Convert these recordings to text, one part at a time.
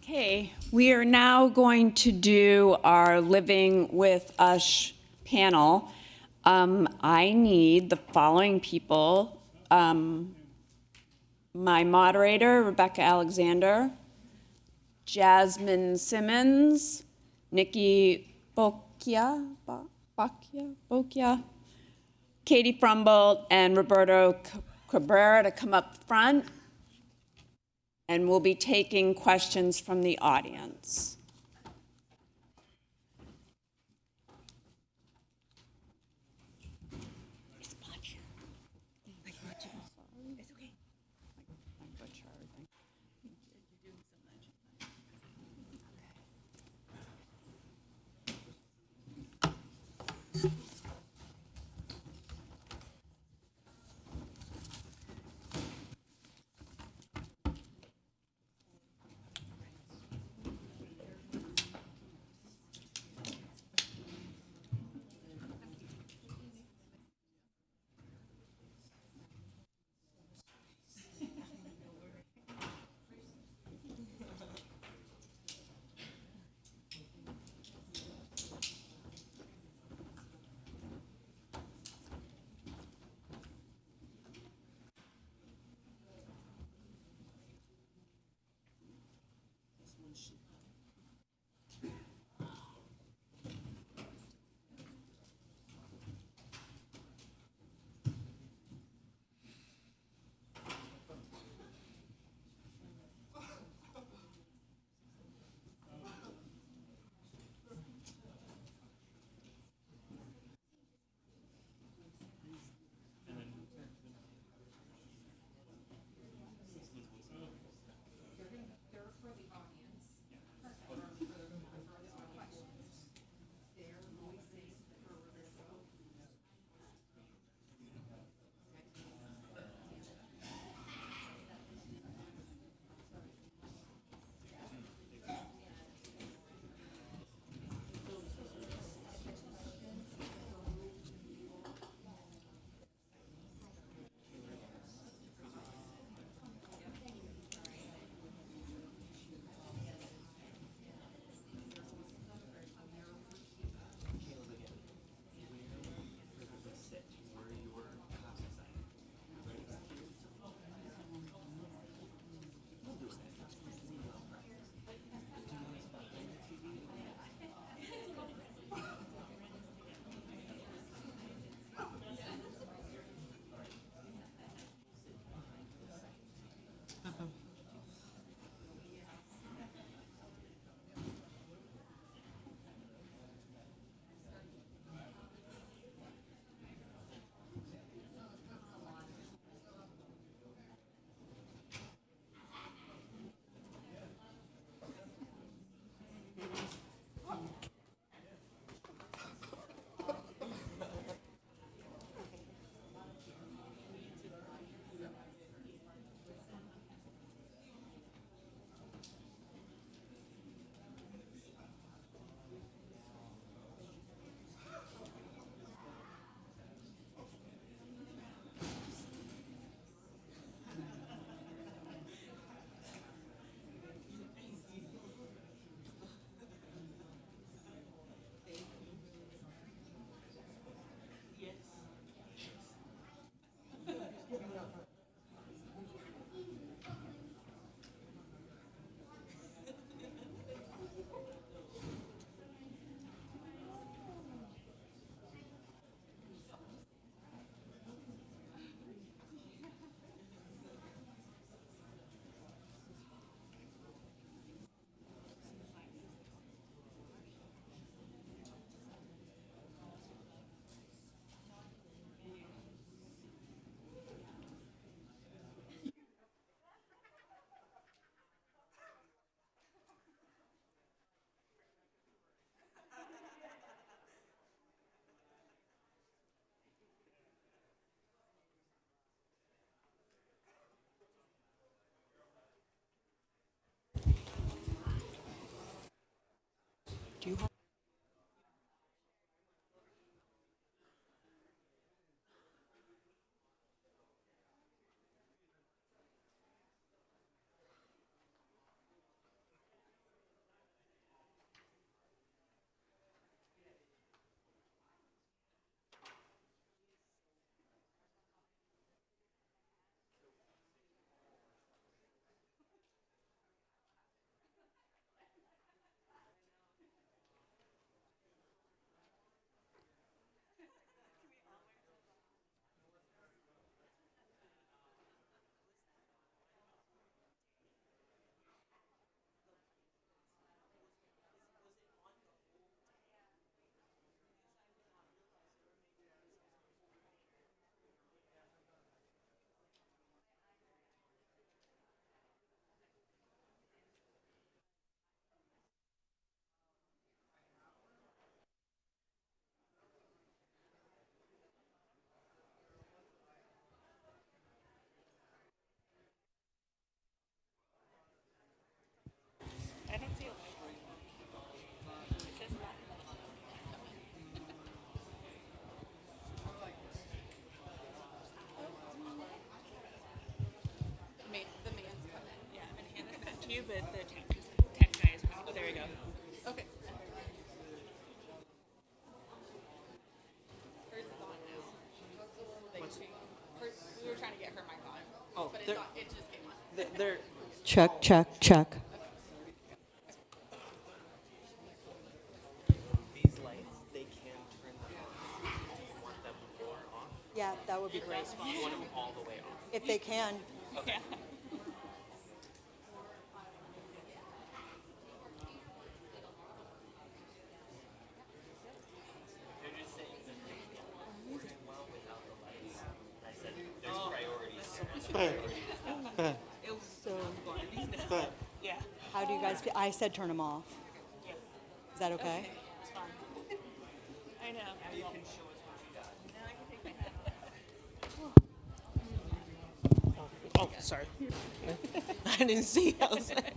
Okay, we are now going to do our Living with Ush panel. I need the following people. My moderator, Rebecca Alexander, Jasmine Simmons, Nicki Boccia, Katie Fromholt, and Roberto Cabrera to come up front. And we'll be taking questions from the audience. It's Boccia. It's okay. but the tech guy is coming. Oh, there we go. Okay. Hers is on now. We were trying to get her mic on. Oh, but it just came on. They're Check, check, check. These lights, they can turn them on. Do you want them more off? Yeah, that would be great. You want them all the way off? If they can. Okay. They're just saying that they don't work well without the lights. I said, there's priorities. It was So, yeah. how do you guys feel? I said turn them off. Yeah. Is that okay? It's fine. I know. Now you can show us what you got. Now I can take my hat off. Oh, sorry. I didn't see. I was like,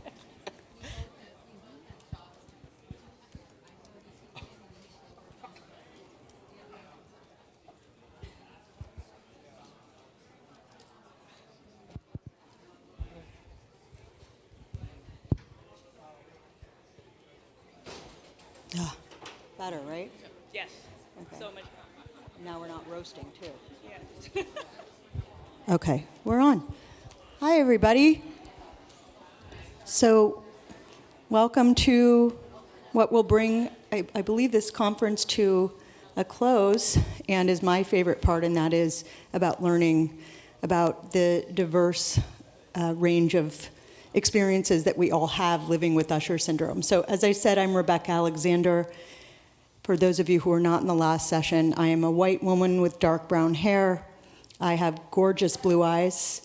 Yeah. Better, right? Yes. Okay. So much. Now we're not roasting, too. Yes. Okay, we're on. Hi, everybody. So, welcome to what will bring, I believe, this conference to a close, and is my favorite part, and that is about learning about the diverse range of experiences that we all have living with Usher syndrome. So, as I said, I'm Rebecca Alexander. For those of you who are not in the last session, I am a white woman with dark brown hair. I have gorgeous blue eyes.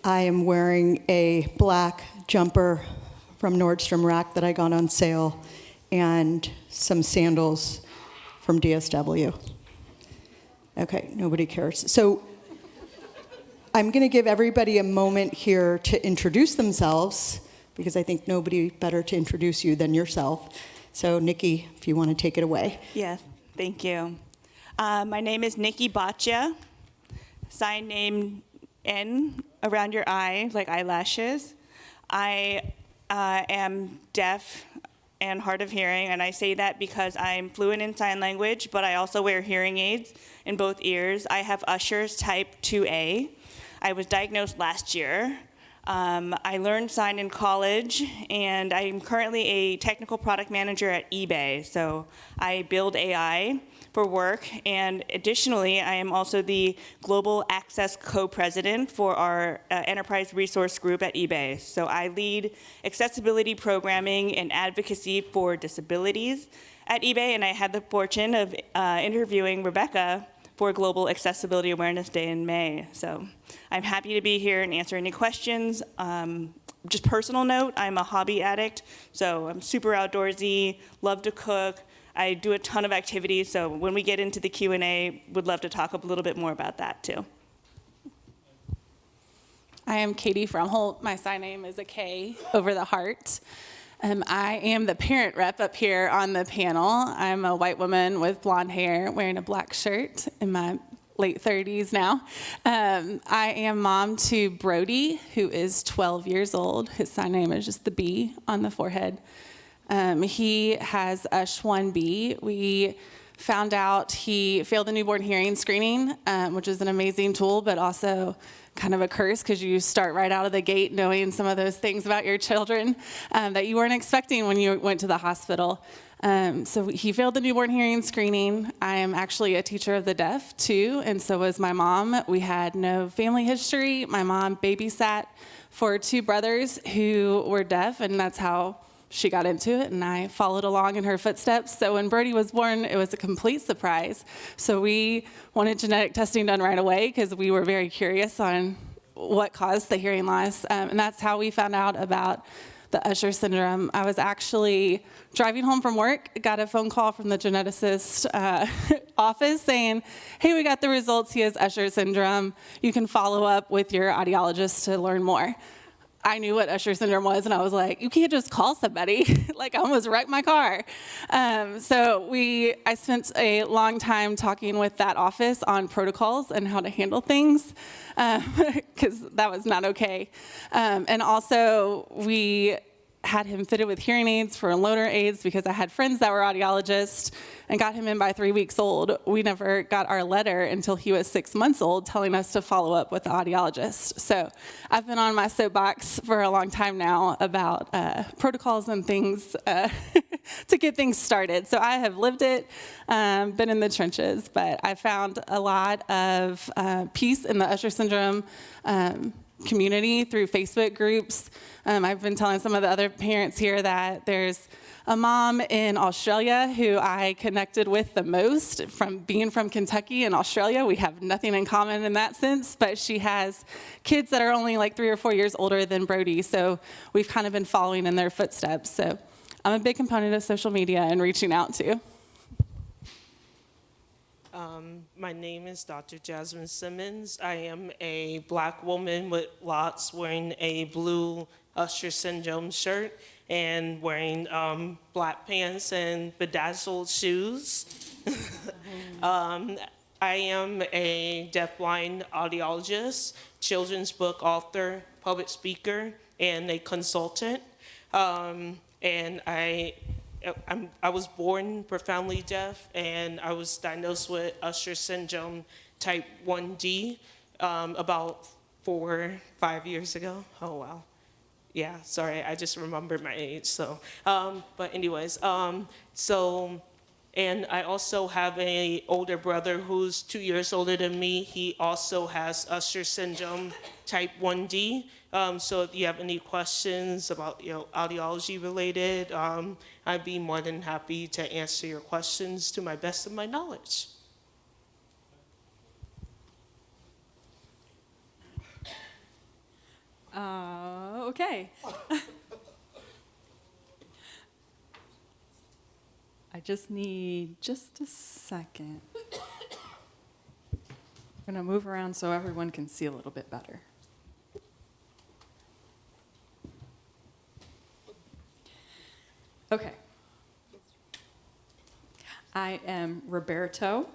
I am wearing a black jumper from Nordstrom Rack that I got on sale and some sandals from DSW. Okay, nobody cares. So I'm going to give everybody a moment here to introduce themselves, because I think nobody better to introduce you than yourself. So Nicki, if you want to take it away. Yes. Thank you. My name is Nicki Boccia. Sign name N around your eye, like eyelashes. I am deaf and hard of hearing, and I say that because I'm fluent in sign language, but I also wear hearing aids in both ears. I have Usher's type 2A. I was diagnosed last year. I learned sign in college, and I'm currently a technical product manager at eBay. So I build AI for work, and additionally, I am also the Global Access Co-President for our Enterprise Resource Group at eBay. So I lead accessibility programming and advocacy for disabilities at eBay, and I had the fortune of interviewing Rebecca for Global Accessibility Awareness Day in May. So I'm happy to be here and answer any questions. Just personal note, I'm a hobby addict, so I'm super outdoorsy, love to cook. I do a ton of activities, so when we get into the Q&A, would love to talk a little bit more about that too. I am Katie Fromholt. My sign name is a K over the heart. I am the parent rep up here on the panel. I'm a white woman with blonde hair wearing a black shirt in my late 30s now. I am mom to Brody, who is 12 years old. His sign name is just the B on the forehead. He has USH1B. We found out he failed the newborn hearing screening, which is an amazing tool, but also kind of a curse because you start right out of the gate knowing some of those things about your children that you weren't expecting when you went to the hospital. So he failed the newborn hearing screening. I am actually a teacher of the deaf too, and so was my mom. We had no family history. My mom babysat for two brothers who were deaf, and that's how she got into it, and I followed along in her footsteps. So when Brody was born, it was a complete surprise. So we wanted genetic testing done right away because we were very curious on what caused the hearing loss. And that's how we found out about the Usher syndrome. I was actually driving home from work, got a phone call from the geneticist office saying, hey, we got the results. He has Usher syndrome. You can follow up with your audiologist to learn more. I knew what Usher syndrome was, and I was like, you can't just call somebody. Like, I almost wrecked my car. So I spent a long time talking with that office on protocols and how to handle things, because that was not okay. And also, we had him fitted with hearing aids for loaner aids because I had friends that were audiologists and got him in by 3 weeks old. We never got our letter until he was 6 months old telling us to follow up with the audiologist. So I've been on my soapbox for a long time now about protocols and things to get things started. So I have lived it, been in the trenches, but I found a lot of peace in the Usher syndrome community through Facebook groups. I've been telling some of the other parents here that there's a mom in Australia who I connected with the most from being from Kentucky and Australia. We have nothing in common in that sense, but she has kids that are only like 3 or 4 years older than Brody, so we've kind of been following in their footsteps. So I'm a big component of social media and reaching out to. My name is Dr. Jasmine Simmons. I am a black woman with locks wearing a blue Usher syndrome shirt and wearing black pants and bedazzled shoes. I am a deafblind audiologist, children's book author, public speaker, and a consultant. And I was born profoundly deaf, and I was diagnosed with Usher syndrome type 1D about 4 or 5 years ago. Oh, wow. Yeah, sorry, I just remembered my age. So, but anyways, and I also have an older brother who's 2 years older than me. He also has Usher syndrome type 1D. So if you have any questions about audiology related, I'd be more than happy to answer your questions to my best of my knowledge. Okay. I just need just a second. I'm going to move around so everyone can see a little bit better. Okay. I am Roberto,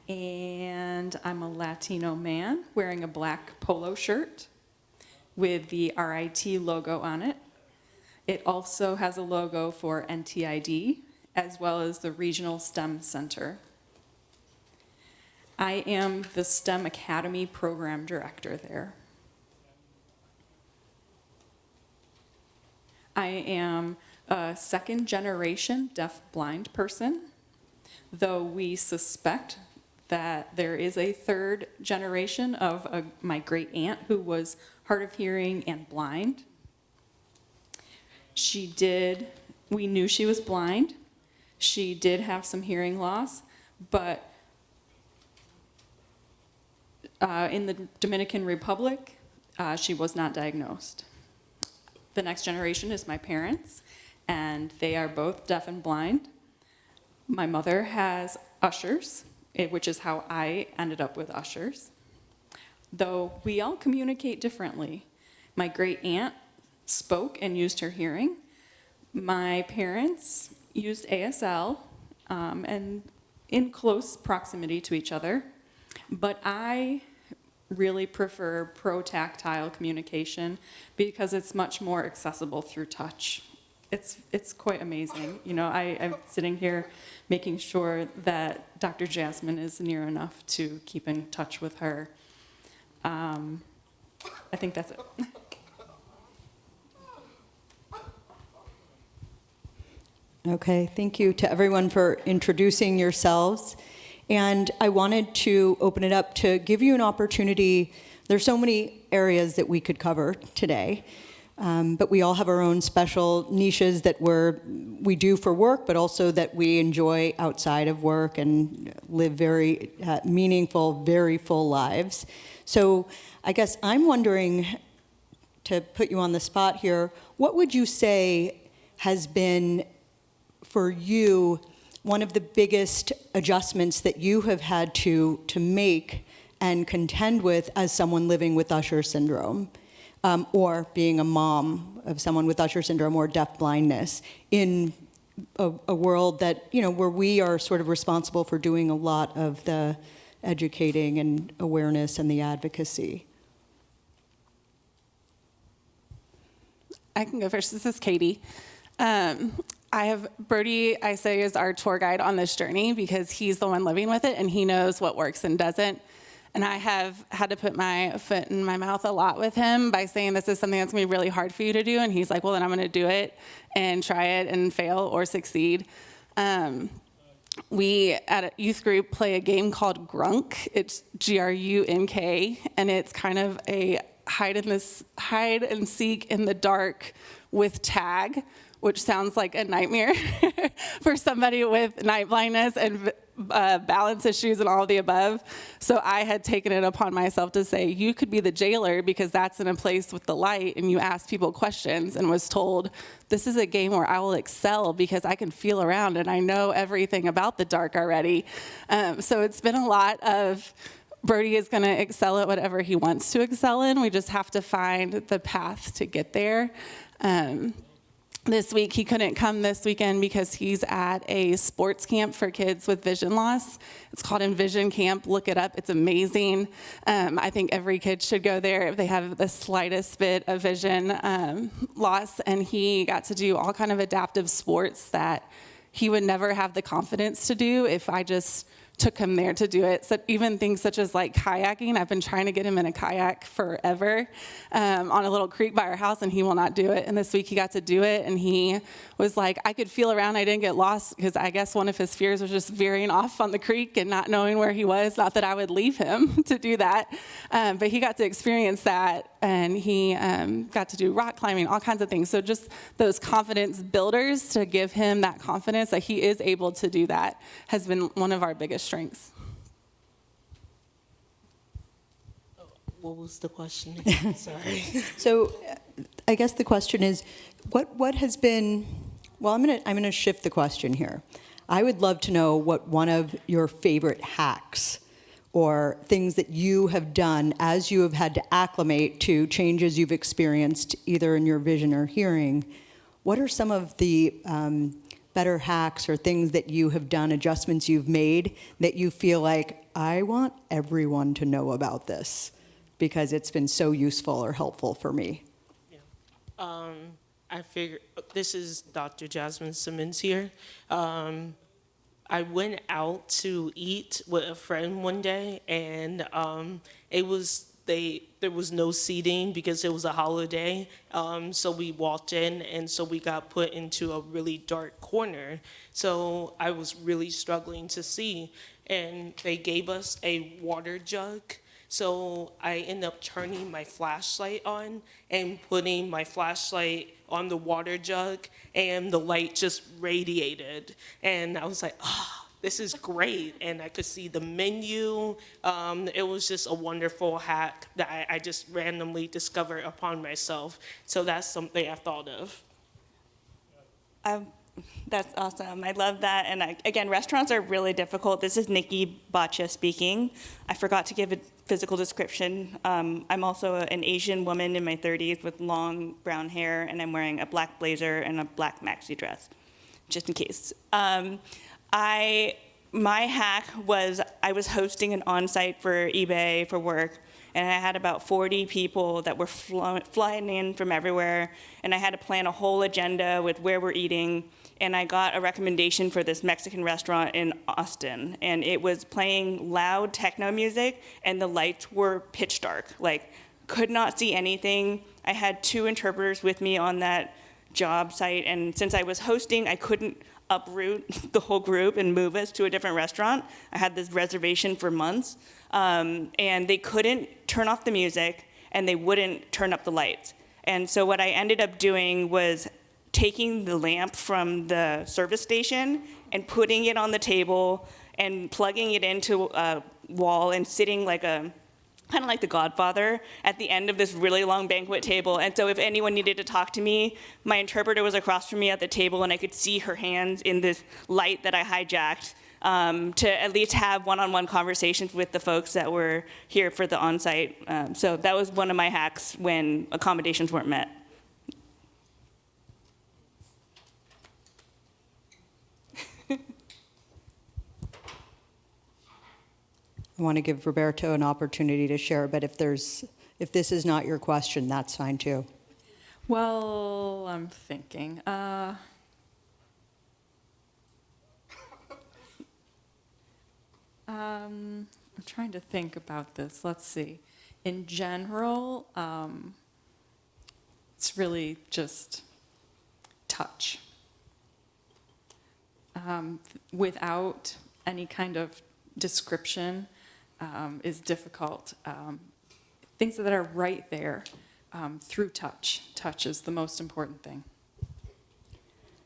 and I'm a Latino man wearing a black polo shirt with the RIT logo on it. It also has a logo for NTID, as well as the Regional STEM Center. I am the STEM Academy Program Director there. I am a second-generation deaf-blind person, though we suspect that there is a third generation of my great aunt who was hard of hearing and blind. We knew she was blind. She did have some hearing loss, but in the Dominican Republic, she was not diagnosed. The next generation is my parents, and they are both deaf and blind. My mother has Ushers, which is how I ended up with Ushers, though we all communicate differently. My great aunt spoke and used her hearing. My parents used ASL and in close proximity to each other, but I really prefer pro-tactile communication because it's much more accessible through touch. It's quite amazing. You know, I'm sitting here making sure that Dr. Jasmine is near enough to keep in touch with her. I think that's it. Okay, thank you to everyone for introducing yourselves. And I wanted to open it up to give you an opportunity. There's so many areas that we could cover today, but we all have our own special niches that we do for work, but also that we enjoy outside of work and live very meaningful, very full lives. So I guess I'm wondering, to put you on the spot here, what would you say has been, for you, one of the biggest adjustments that you have had to make and contend with as someone living with Usher syndrome, or being a mom of someone with Usher syndrome or deaf-blindness in a world that, you know, where we are sort of responsible for doing a lot of the educating and awareness and the advocacy? I can go first. This is Katie. I have Brody, I say, is our tour guide on this journey because he's the one living with it and he knows what works and doesn't. And I have had to put my foot in my mouth a lot with him by saying this is something that's going to be really hard for you to do. And he's like, well, then I'm going to do it and try it and fail or succeed. We, at a youth group, play a game called Grunk. It's Grunk, and it's kind of a hide and seek in the dark with tag, which sounds like a nightmare for somebody with night blindness and balance issues and all of the above. So I had taken it upon myself to say, you could be the jailer because that's in a place with the light and you ask people questions, and was told, this is a game where I will excel because I can feel around and I know everything about the dark already. So it's been a lot of, Brody is going to excel at whatever he wants to excel in. We just have to find the path to get there. This week, he couldn't come this weekend because he's at a sports camp for kids with vision loss. It's called Envision Camp. Look it up. It's amazing. I think every kid should go there if they have the slightest bit of vision loss. And he got to do all kind of adaptive sports that he would never have the confidence to do if I just took him there to do it. So even things such as like kayaking, I've been trying to get him in a kayak forever on a little creek by our house, and he will not do it. And this week he got to do it, and he was like, I could feel around, I didn't get lost, because I guess one of his fears was just veering off on the creek and not knowing where he was. Not that I would leave him to do that, but he got to experience that, and he got to do rock climbing, all kinds of things. So just those confidence builders to give him that confidence that he is able to do that has been one of our biggest strengths. What was the question again? Sorry. So I guess the question is, what has been, well, I'm gonna shift the question here. I would love to know what one of your favorite hacks or things that you have done as you have had to acclimate to changes you've experienced either in your vision or hearing. What are some of the better hacks or things that you have done, adjustments you've made that you feel like, I want everyone to know about this because it's been so useful or helpful for me? Yeah. I figured, this is Dr. Jasmine Simmons here. I went out to eat with a friend one day, and there was no seating because it was a holiday. So we walked in, and so we got put into a really dark corner. So I was really struggling to see, and they gave us a water jug. So I ended up turning my flashlight on and putting my flashlight on the water jug, and the light just radiated. And I was like, this is great. And I could see the menu. It was just a wonderful hack that I just randomly discovered upon myself. So that's something I thought of. That's awesome. I love that. And again, restaurants are really difficult. This is Nicki Boccia speaking. I forgot to give a physical description. I'm also an Asian woman in my 30s with long brown hair, and I'm wearing a black blazer and a black maxi dress, just in case. My hack was I was hosting an on-site for eBay for work, and I had about 40 people that were flying in from everywhere, and I had to plan a whole agenda with where we're eating, and I got a recommendation for this Mexican restaurant in Austin, and it was playing loud techno music, and the lights were pitch dark, like could not see anything. I had 2 interpreters with me on that job site, and since I was hosting, I couldn't uproot the whole group and move us to a different restaurant. I had this reservation for months, and they couldn't turn off the music, and they wouldn't turn up the lights. And so what I ended up doing was taking the lamp from the service station and putting it on the table and plugging it into a wall and sitting like kind of like the Godfather at the end of this really long banquet table. And so if anyone needed to talk to me, my interpreter was across from me at the table, and I could see her hands in this light that I hijacked to at least have one-on-one conversations with the folks that were here for the on-site. So that was one of my hacks when accommodations weren't met. I want to give Roberto an opportunity to share, but if this is not your question, that's fine too. Well, I'm thinking. I'm trying to think about this. Let's see. In general, it's really just touch. Without any kind of description is difficult. Things that are right there through touch. Touch is the most important thing.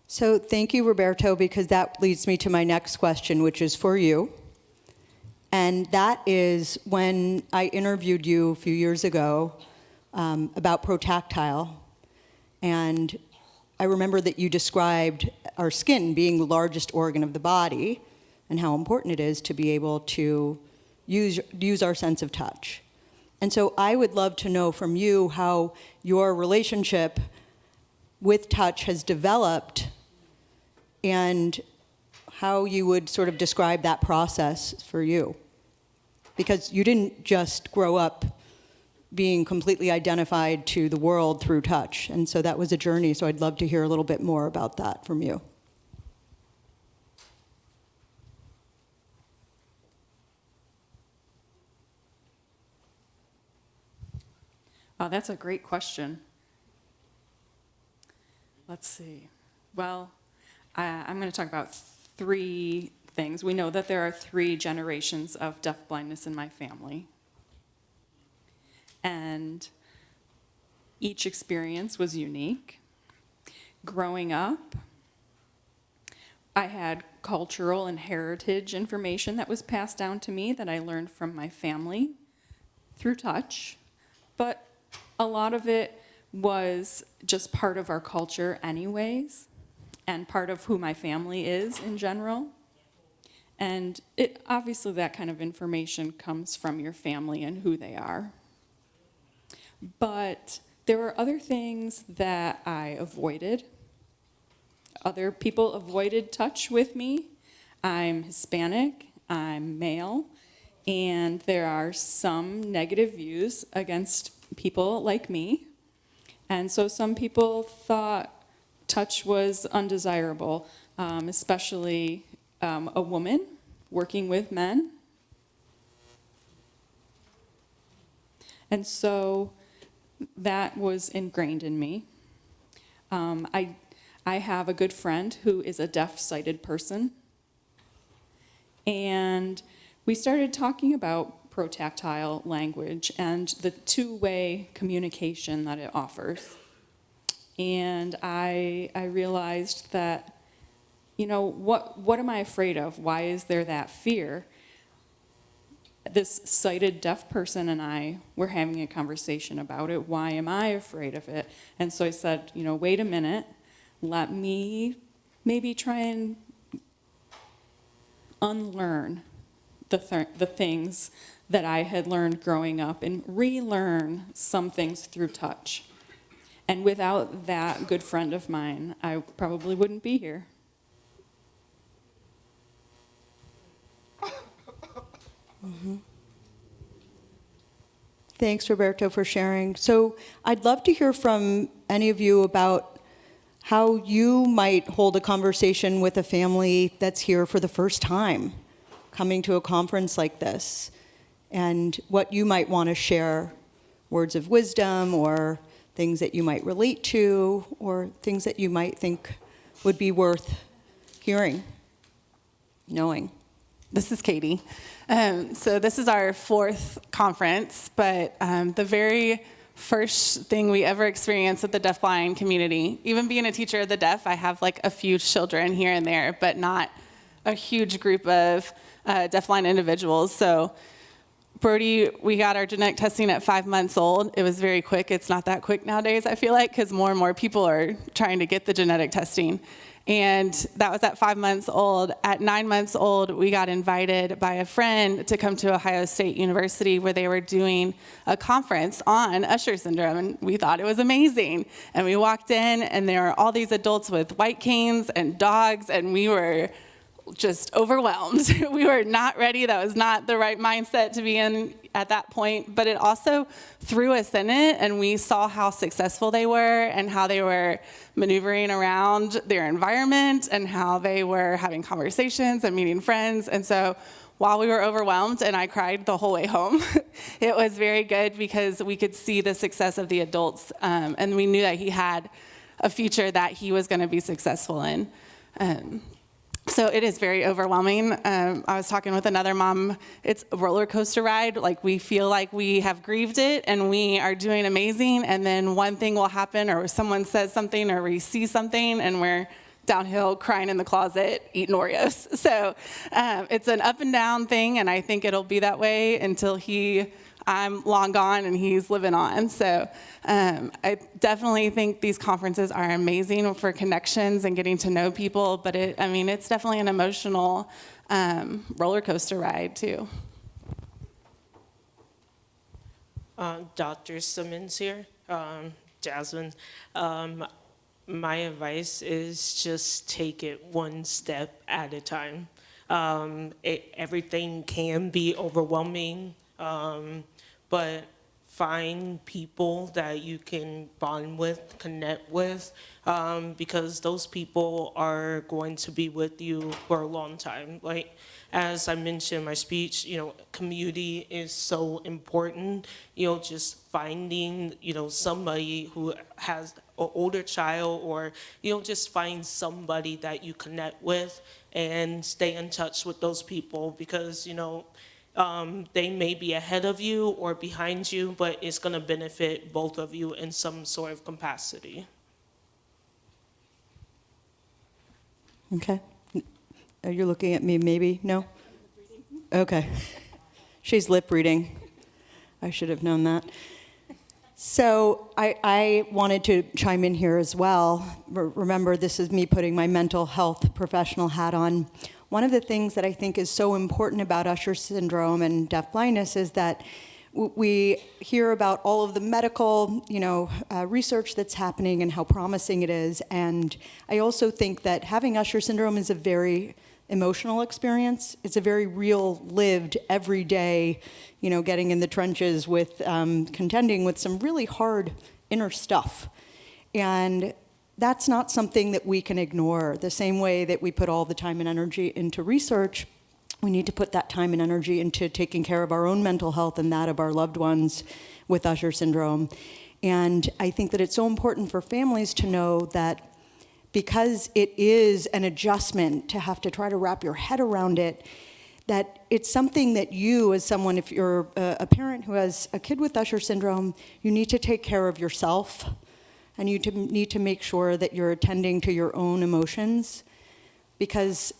So thank you, Roberto, because that leads me to my next question, which is for you. And that is when I interviewed you a few years ago about protactile. And I remember that you described our skin being the largest organ of the body and how important it is to be able to use our sense of touch. And so I would love to know from you how your relationship with touch has developed and how you would sort of describe that process for you. Because you didn't just grow up being completely identified to the world through touch. And so that was a journey. So I'd love to hear a little bit more about that from you. Oh, that's a great question. Let's see. Well, I'm going to talk about 3 things. We know that there are 3 generations of deafblindness in my family. And each experience was unique. Growing up, I had cultural and heritage information that was passed down to me that I learned from my family through touch. But a lot of it was just part of our culture anyways, and part of who my family is in general. And obviously that kind of information comes from your family and who they are. But there were other things that I avoided. Other people avoided touch with me. I'm Hispanic, I'm male, and there are some negative views against people like me. And so some people thought touch was undesirable, especially a woman working with men. And so that was ingrained in me. I have a good friend who is a deaf-sighted person. And we started talking about protactile language and the 2-way communication that it offers. And I realized that, you know, what am I afraid of? Why is there that fear? This sighted deaf person and I were having a conversation about it. Why am I afraid of it? And so I said, you know, wait a minute, let me maybe try and unlearn the things that I had learned growing up and relearn some things through touch. And without that good friend of mine, I probably wouldn't be here. Mm-hmm. Thanks, Roberto, for sharing. So I'd love to hear from any of you about how you might hold a conversation with a family that's here for the first time, coming to a conference like this, and what you might want to share, words of wisdom or things that you might relate to or things that you might think would be worth hearing, knowing. This is Katie. So this is our 4th conference, but the very first thing we ever experienced with the deafblind community, even being a teacher of the deaf, I have like a few children here and there, but not a huge group of deafblind individuals. So Brody, we got our genetic testing at 5 months old. It was very quick. It's not that quick nowadays, I feel like, because more and more people are trying to get the genetic testing. And that was at 5 months old. At 9 months old, we got invited by a friend to come to Ohio State University where they were doing a conference on Usher syndrome, and we thought it was amazing. And we walked in, and there were all these adults with white canes and dogs, and we were just overwhelmed. We were not ready. That was not the right mindset to be in at that point, but it also threw us in it, and we saw how successful they were and how they were maneuvering around their environment and how they were having conversations and meeting friends. And so while we were overwhelmed and I cried the whole way home, it was very good because we could see the success of the adults, and we knew that he had a future that he was going to be successful in. So it is very overwhelming. I was talking with another mom. It's a roller coaster ride. Like, we feel like we have grieved it and we are doing amazing, and then one thing will happen, or someone says something, or we see something, and we're downhill crying in the closet eating Oreos. So it's an up and down thing, and I think it'll be that way until I'm long gone and he's living on. So I definitely think these conferences are amazing for connections and getting to know people, but it's definitely an emotional roller coaster ride too. Dr. Simmons here, Jasmine. My advice is just take it one step at a time. Everything can be overwhelming, but find people that you can bond with, connect with, because those people are going to be with you for a long time. Like, as I mentioned in my speech, community is so important. Just finding, somebody who has an older child, or, just find somebody that you connect with and stay in touch with those people, because, they may be ahead of you or behind you, but it's going to benefit both of you in some sort of capacity. Okay. Are you looking at me, maybe? No? Okay. She's lip reading. I should have known that. So I wanted to chime in here as well. Remember, this is me putting my mental health professional hat on. One of the things that I think is so important about Usher syndrome and deafblindness is that we hear about all of the medical, research that's happening and how promising it is. And I also think that having Usher syndrome is a very emotional experience. It's a very real, lived, everyday, getting in the trenches with, contending with some really hard inner stuff. And that's not something that we can ignore. The same way that we put all the time and energy into research, we need to put that time and energy into taking care of our own mental health and that of our loved ones with Usher syndrome. And I think that it's so important for families to know that because it is an adjustment to have to try to wrap your head around it, that it's something that you, as someone, if you're a parent who has a kid with Usher syndrome, you need to take care of yourself, and you need to make sure that you're attending to your own emotions, because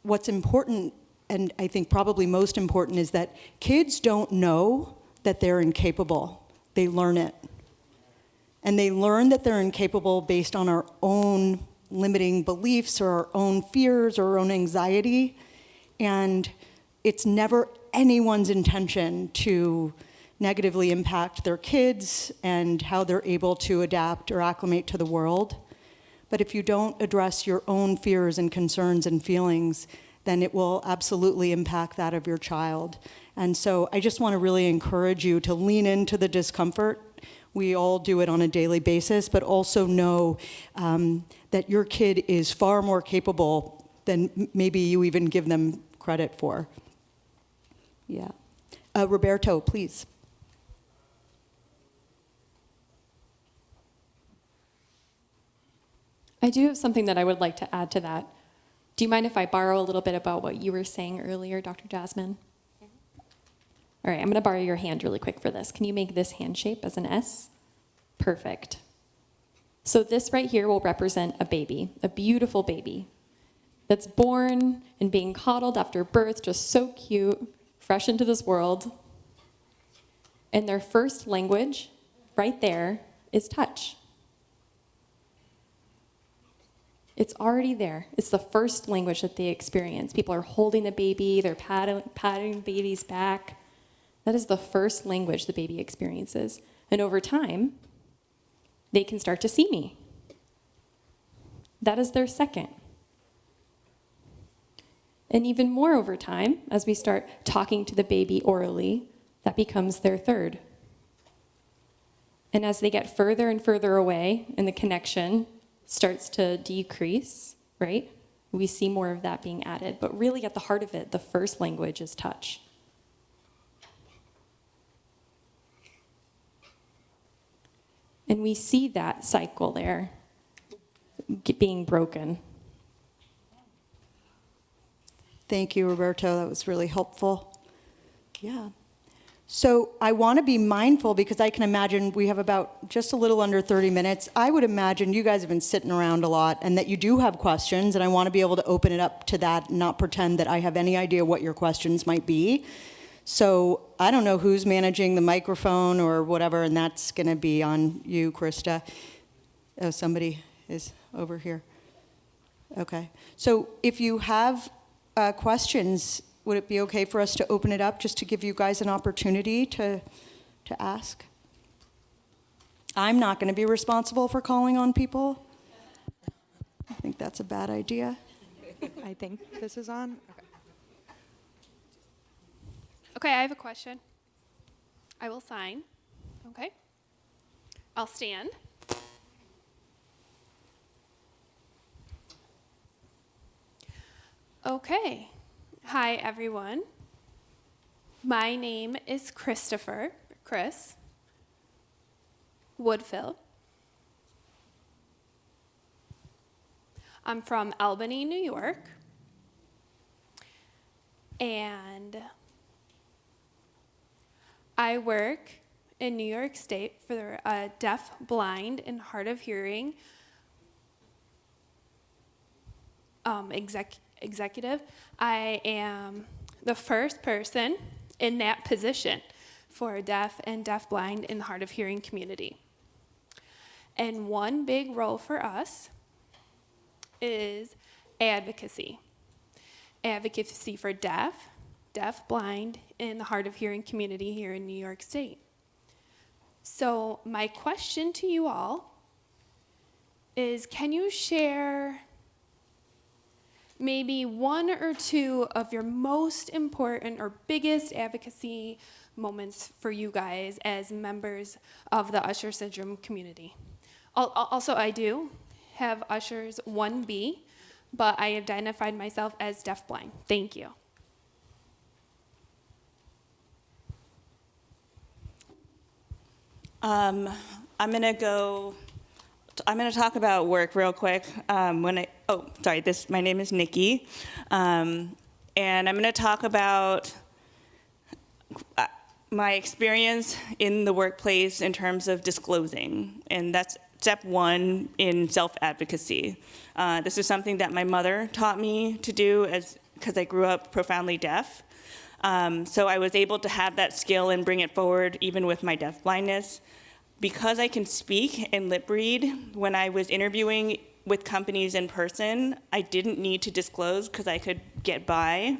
what's important, and I think probably most important, is that kids don't know that they're incapable. They learn it. And they learn that they're incapable based on our own limiting beliefs or our own fears or our own anxiety. And it's never anyone's intention to negatively impact their kids and how they're able to adapt or acclimate to the world. But if you don't address your own fears and concerns and feelings, then it will absolutely impact that of your child. And so I just want to really encourage you to lean into the discomfort. We all do it on a daily basis, but also know that your kid is far more capable than maybe you even give them credit for. Yeah. Roberto, please. I do have something that I would like to add to that. Do you mind if I borrow a little bit about what you were saying earlier, Dr. Jasmine? All right, I'm going to borrow your hand really quick for this. Can you make this hand shape as an S? Perfect. So this right here will represent a baby, a beautiful baby that's born and being coddled after birth, just so cute, fresh into this world. And their first language, right there, is touch. It's already there. It's the first language that they experience. People are holding the baby, they're patting the baby's back. That is the first language the baby experiences. And over time, they can start to see me. That is their second. And even more over time, as we start talking to the baby orally, that becomes their third. And as they get further and further away and the connection starts to decrease, right? We see more of that being added. But really at the heart of it, the first language is touch. And we see that cycle there being broken. Thank you, Roberto. That was really helpful. Yeah. So I want to be mindful because I can imagine we have about just a little under 30 minutes. I would imagine you guys have been sitting around a lot and that you do have questions, and I want to be able to open it up to that and not pretend that I have any idea what your questions might be. So I don't know who's managing the microphone or whatever, and that's going to be on you, Krista. Oh, somebody is over here. Okay. So if you have questions, would it be okay for us to open it up just to give you guys an opportunity to ask? I'm not going to be responsible for calling on people. I think that's a bad idea. I think this is on. Okay, I have a question. I will sign. Okay. I'll stand. Okay. Hi, everyone. My name is Chris Woodfill. I'm from Albany, New York. And I work in New York State for a deaf, blind, and hard of hearing executive. I am the first person in that position for deaf, blind, and hard of hearing community. And one big role for us is advocacy. Advocacy for deaf, blind, and the hard of hearing community here in New York State. So my question to you all is, can you share maybe one or two of your most important or biggest advocacy moments for you guys as members of the Usher syndrome community? Also, I do have Usher's 1B, but I identified myself as deafblind. Thank you. I'm gonna talk about work real quick. My name is Nicki, and I'm gonna talk about my experience in the workplace in terms of disclosing, and that's step one in self-advocacy. This is something that my mother taught me to do because I grew up profoundly deaf. So I was able to have that skill and bring it forward even with my deafblindness. Because I can speak and lip read, when I was interviewing with companies in person, I didn't need to disclose because I could get by.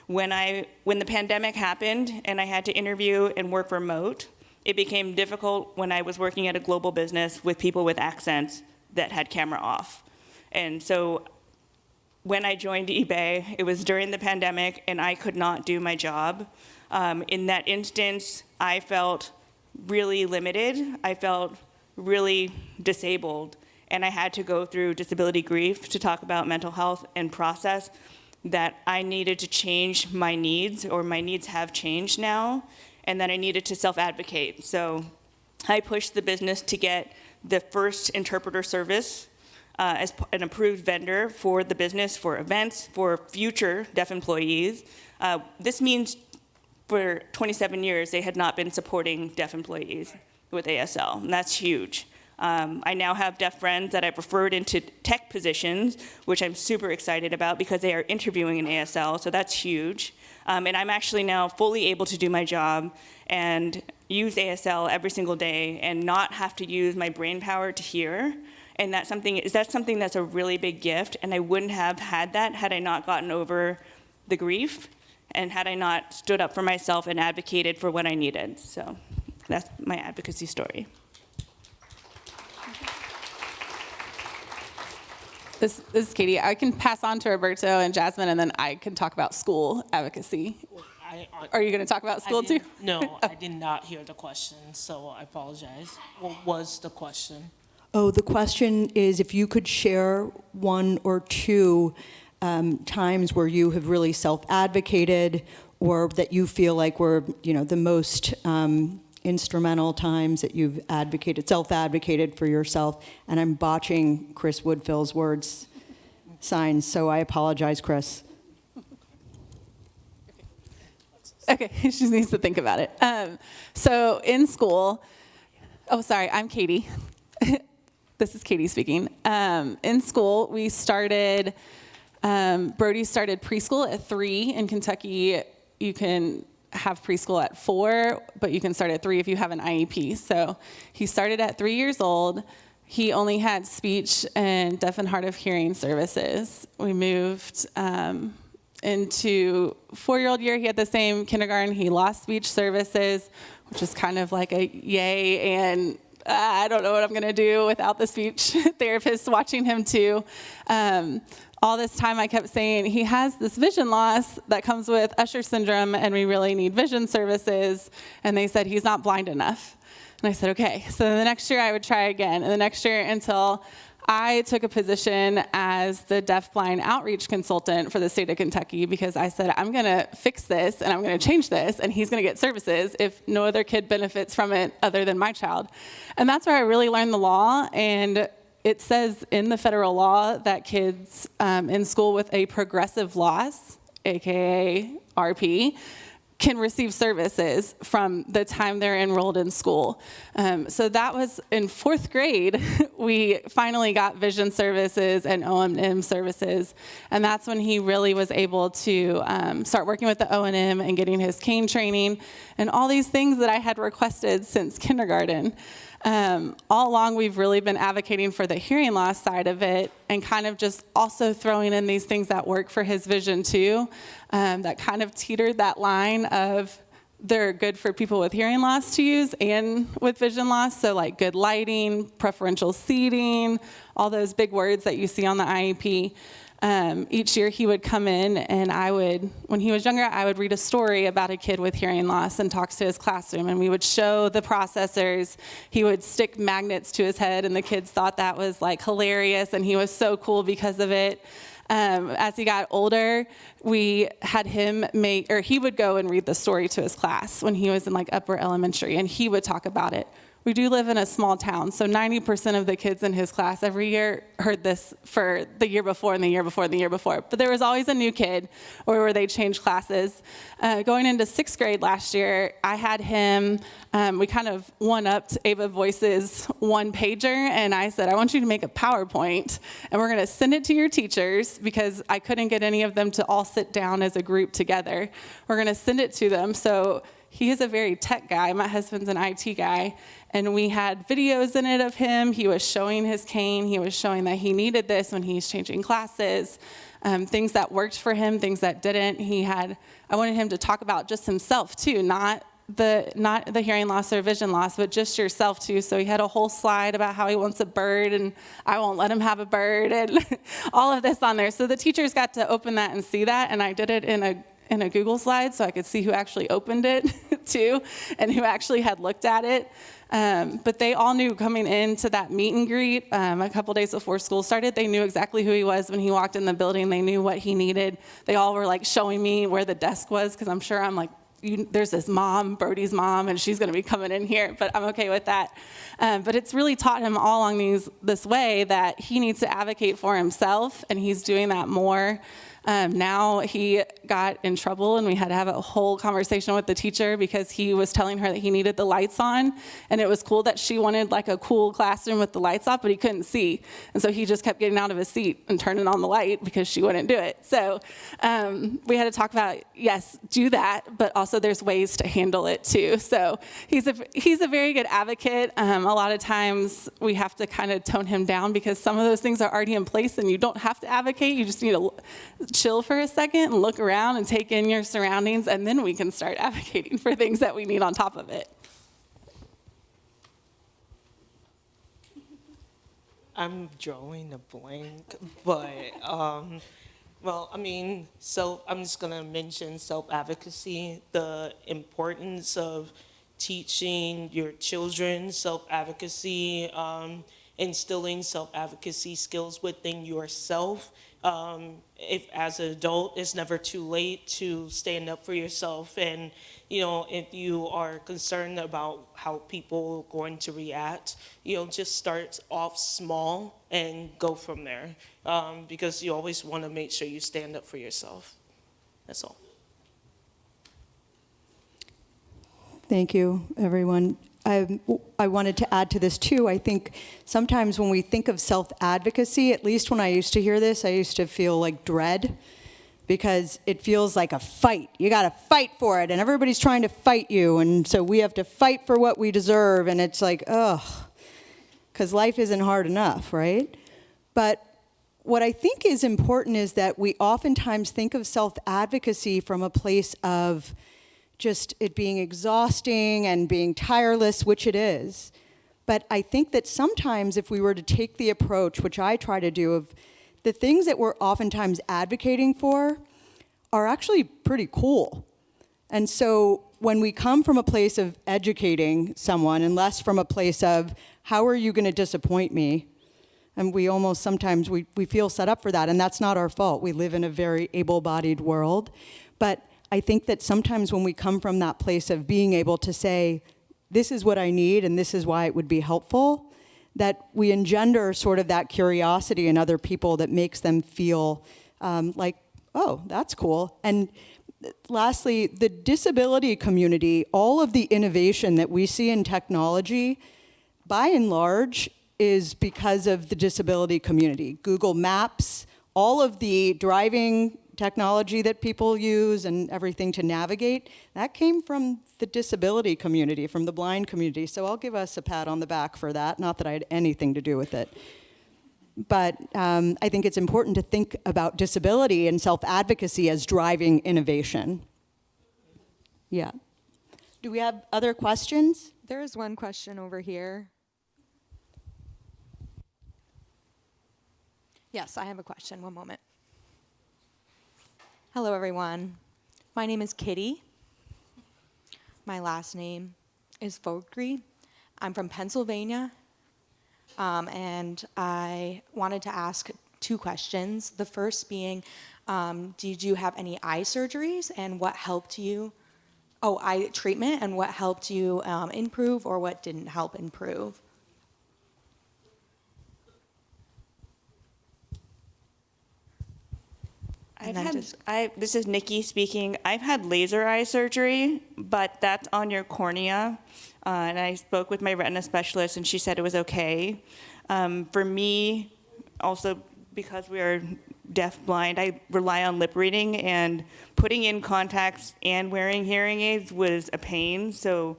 When the pandemic happened and I had to interview and work remote, it became difficult when I was working at a global business with people with accents that had camera off. And so when I joined eBay, it was during the pandemic and I could not do my job. In that instance, I felt really limited. I felt really disabled. And I had to go through disability grief to talk about mental health and process that I needed to change my needs, or my needs have changed now, and that I needed to self-advocate. So I pushed the business to get the first interpreter service as an approved vendor for the business, for events, for future deaf employees. This means for 27 years, they had not been supporting deaf employees with ASL, and that's huge. I now have deaf friends that I've referred into tech positions, which I'm super excited about because they are interviewing in ASL, so that's huge. And I'm actually now fully able to do my job and use ASL every single day and not have to use my brain power to hear. And that's something that's a really big gift, and I wouldn't have had that had I not gotten over the grief and had I not stood up for myself and advocated for what I needed. So that's my advocacy story. This is Katie. I can pass on to Roberto and Jasmine, and then I can talk about school advocacy. Are you going to talk about school too? No, I did not hear the question, so I apologize. What was the question? Oh, the question is if you could share one or two times where you have really self-advocated, or that you feel like were, the most instrumental times that you've self-advocated for yourself. And I'm botching Chris Woodfill's signs, so I apologize, Chris. Okay, she just needs to think about it. So in school, I'm Katie. This is Katie speaking. In school, we started, Brody started preschool at 3. In Kentucky, you can have preschool at 4, but you can start at 3 if you have an IEP. So he started at 3 years old. He only had speech and deaf and hard of hearing services. We moved into 4-year-old year. He had the same kindergarten. He lost speech services, which is kind of like a yay, and I don't know what I'm going to do without the speech therapist watching him too. All this time I kept saying, he has this vision loss that comes with Usher syndrome, and we really need vision services. And they said, he's not blind enough. And I said, okay. So the next year I would try again. And the next year until I took a position as the deaf-blind outreach consultant for the state of Kentucky, because I said, I'm going to fix this and I'm going to change this, and he's going to get services if no other kid benefits from it other than my child. And that's where I really learned the law. And it says in the federal law that kids in school with a progressive loss, AKA RP, can receive services from the time they're enrolled in school. So that was in 4th grade, we finally got vision services and O&M services. And that's when he really was able to start working with the O&M and getting his cane training and all these things that I had requested since kindergarten. All along, we've really been advocating for the hearing loss side of it, and kind of just also throwing in these things that work for his vision too, that kind of teetered that line of they're good for people with hearing loss to use and with vision loss. So like good lighting, preferential seating, all those big words that you see on the IEP. Each year he would come in, and when he was younger, I would read a story about a kid with hearing loss and talk to his classroom, and we would show the processors. He would stick magnets to his head, and the kids thought that was like hilarious, and he was so cool because of it. As he got older, we had him he would go and read the story to his class when he was in like upper elementary, and he would talk about it. We do live in a small town, so 90% of the kids in his class every year heard this for the year before and the year before and the year before. But there was always a new kid, or where they changed classes. Going into 6th grade last year, I had him, we kind of one-upped Ava Voice's one-pager, and I said, I want you to make a PowerPoint, and we're going to send it to your teachers, because I couldn't get any of them to all sit down as a group together. We're going to send it to them. So he is a very tech guy. My husband's an IT guy. And we had videos in it of him. He was showing his cane. He was showing that he needed this when he's changing classes, things that worked for him, things that didn't. I wanted him to talk about just himself too, not the hearing loss or vision loss, but just yourself too. So he had a whole slide about how he wants a bird, and I won't let him have a bird, and all of this on there. So the teachers got to open that and see that, and I did it in a Google slide so I could see who actually opened it too, and who actually had looked at it. But they all knew coming into that meet and greet a couple days before school started, they knew exactly who he was when he walked in the building. They knew what he needed. They all were like showing me where the desk was, because I'm sure I'm like, there's this mom, Brody's mom, and she's going to be coming in here, but I'm okay with that. But it's really taught him all along this way that he needs to advocate for himself, and he's doing that more. Now he got in trouble, and we had to have a whole conversation with the teacher because he was telling her that he needed the lights on, and it was cool that she wanted like a cool classroom with the lights off, but he couldn't see. And so he just kept getting out of his seat and turning on the light because she wouldn't do it. So we had to talk about, yes, do that, but also there's ways to handle it too. So he's a very good advocate. A lot of times we have to kind of tone him down because some of those things are already in place and you don't have to advocate. You just need to chill for a second and look around and take in your surroundings, and then we can start advocating for things that we need on top of it. I'm drawing a blank, but well, I mean, I'm just gonna mention self-advocacy, the importance of teaching your children self-advocacy, instilling self-advocacy skills within yourself. If as an adult, it's never too late to stand up for yourself. And, if you are concerned about how people are going to react, just start off small and go from there. Because you always want to make sure you stand up for yourself. That's all. Thank you, everyone. I wanted to add to this too. I think sometimes when we think of self-advocacy, at least when I used to hear this, I used to feel like dread, because it feels like a fight. You got to fight for it, and everybody's trying to fight you, and so we have to fight for what we deserve, and it's like, ugh, because life isn't hard enough, right? But what I think is important is that we oftentimes think of self-advocacy from a place of just it being exhausting and being tireless, which it is. But I think that sometimes if we were to take the approach, which I try to do, of the things that we're oftentimes advocating for are actually pretty cool. And so when we come from a place of educating someone and less from a place of, how are you going to disappoint me? And we almost sometimes, we feel set up for that, and that's not our fault. We live in a very able-bodied world. But I think that sometimes when we come from that place of being able to say, this is what I need and this is why it would be helpful, that we engender sort of that curiosity in other people that makes them feel like, oh, that's cool. And lastly, the disability community, all of the innovation that we see in technology, by and large, is because of the disability community. Google Maps, all of the driving technology that people use and everything to navigate, that came from the disability community, from the blind community. So I'll give us a pat on the back for that. Not that I had anything to do with it. But I think it's important to think about disability and self-advocacy as driving innovation. Yeah. Do we have other questions? There is one question over here. Yes, I have a question. One moment. Hello, everyone. My name is Kitty. My last name is Fogri. I'm from Pennsylvania, and I wanted to ask two questions. The first being, did you have any eye surgeries, and what helped you? Oh, eye treatment, and what helped you improve, or what didn't help improve? This is Nicki speaking. I've had laser eye surgery, but that's on your cornea. And I spoke with my retina specialist, and she said it was okay. For me, also because we are deaf-blind, I rely on lip reading, and putting in contacts and wearing hearing aids was a pain. So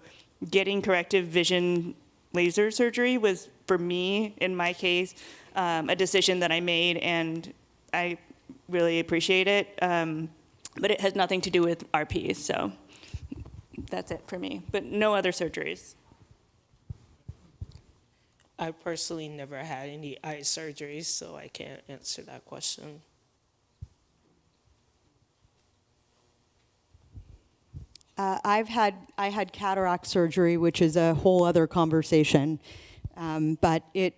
getting corrective vision laser surgery was, for me, in my case, a decision that I made, and I really appreciate it, but it has nothing to do with RPs, so that's it for me, but no other surgeries. I personally never had any eye surgeries, so I can't answer that question. I had cataract surgery, which is a whole other conversation, but it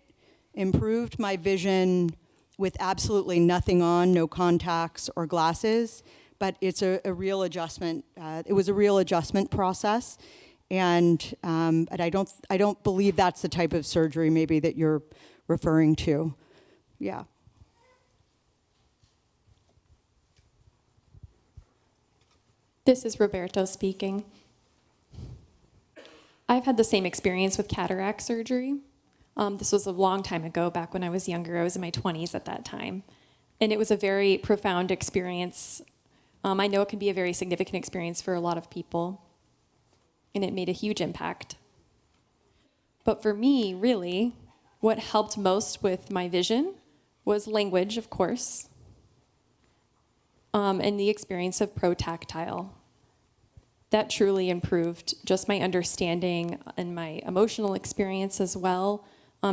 improved my vision with absolutely nothing on, no contacts or glasses, but it's a real adjustment. It was a real adjustment process, and but I don't believe that's the type of surgery maybe that you're referring to. Yeah. This is Roberto speaking. I've had the same experience with cataract surgery. This was a long time ago, back when I was younger. I was in my 20s at that time. And it was a very profound experience. I know it can be a very significant experience for a lot of people. And it made a huge impact. But for me, really, what helped most with my vision was language, of course, and the experience of pro-tactile. That truly improved just my understanding and my emotional experience as well.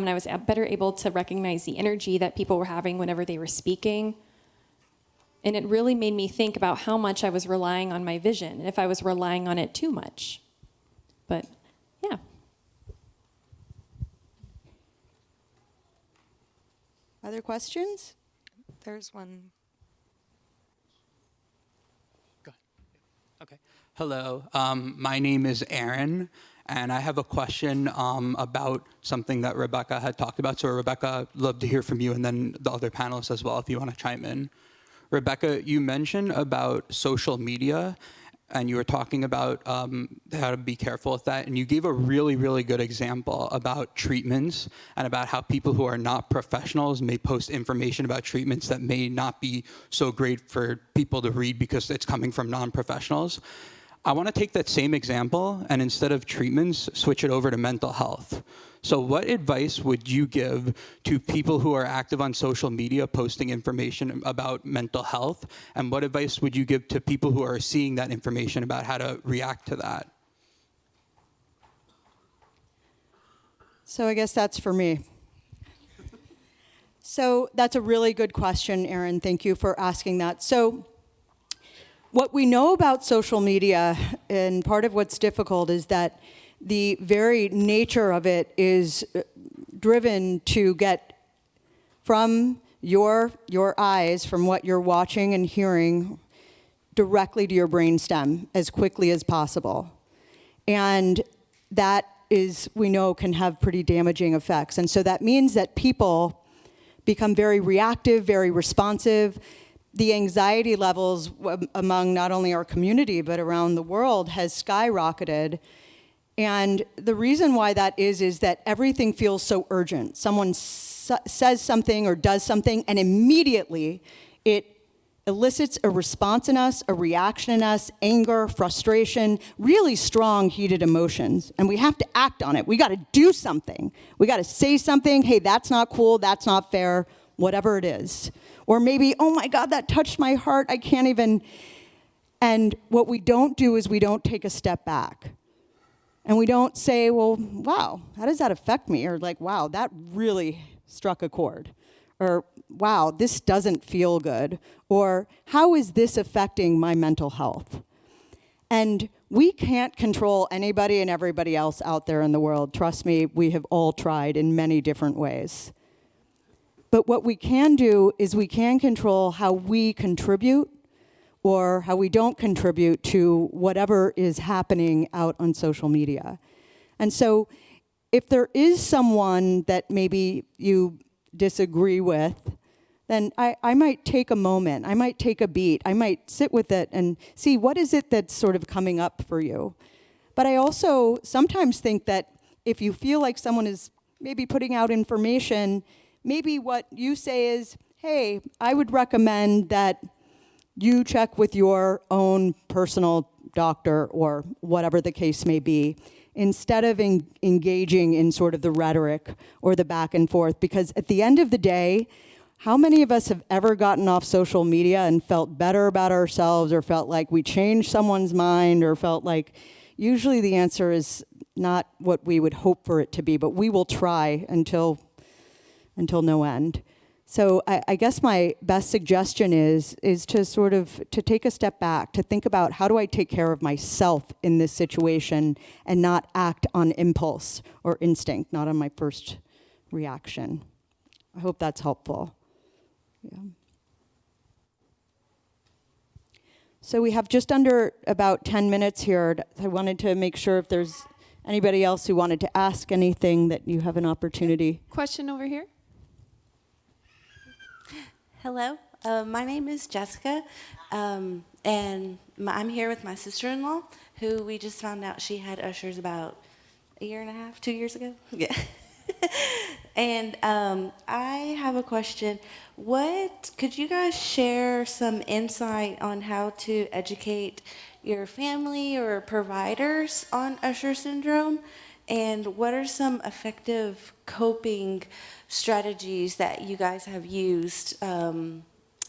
And I was better able to recognize the energy that people were having whenever they were speaking. And it really made me think about how much I was relying on my vision and if I was relying on it too much. But yeah. Other questions? There's one. Okay. Hello. My name is Aaron, and I have a question about something that Rebecca had talked about. So, Rebecca, love to hear from you, and then the other panelists as well, if you want to chime in. Rebecca, you mentioned about social media, and you were talking about how to be careful with that, and you gave a really, really good example about treatments and about how people who are not professionals may post information about treatments that may not be so great for people to read because it's coming from non-professionals. I want to take that same example and instead of treatments, switch it over to mental health. So what advice would you give to people who are active on social media posting information about mental health? And what advice would you give to people who are seeing that information about how to react to that? So I guess that's for me. So that's a really good question, Erin. Thank you for asking that. So what we know about social media, and part of what's difficult, is that the very nature of it is driven to get from your eyes, from what you're watching and hearing, directly to your brainstem as quickly as possible. And that is, we know, can have pretty damaging effects. And so that means that people become very reactive, very responsive. The anxiety levels among not only our community, but around the world has skyrocketed. And the reason why that is that everything feels so urgent. Someone says something or does something, and immediately it elicits a response in us, a reaction in us, anger, frustration, really strong, heated emotions. And we have to act on it. We got to do something. We got to say something. Hey, that's not cool. That's not fair. Whatever it is. Or maybe, oh my God, that touched my heart. I can't even. And what we don't do is we don't take a step back. And we don't say, well, wow, how does that affect me? Or like, wow, that really struck a chord. Or, wow, this doesn't feel good. Or, how is this affecting my mental health? And we can't control anybody and everybody else out there in the world. Trust me, we have all tried in many different ways. But what we can do is we can control how we contribute or how we don't contribute to whatever is happening out on social media. And so if there is someone that maybe you disagree with, then I might take a moment, I might take a beat, I might sit with it and see what is it that's sort of coming up for you. But I also sometimes think that if you feel like someone is maybe putting out information, maybe what you say is, hey, I would recommend that you check with your own personal doctor or whatever the case may be, instead of engaging in sort of the rhetoric or the back and forth. Because at the end of the day, how many of us have ever gotten off social media and felt better about ourselves or felt like we changed someone's mind or felt like, usually the answer is not what we would hope for it to be, but we will try until no end. So I guess my best suggestion is to sort of to take a step back, to think about how do I take care of myself in this situation and not act on impulse or instinct, not on my first reaction. I hope that's helpful. Yeah. So we have just under about 10 minutes here. I wanted to make sure if there's anybody else who wanted to ask anything that you have an opportunity. Question over here. Hello, my name is Jessica, and I'm here with my sister-in-law, who we just found out she had Usher's about a year and a half, 2 years ago. Yeah. And I have a question. Could you guys share some insight on how to educate your family or providers on Usher syndrome? And what are some effective coping strategies that you guys have used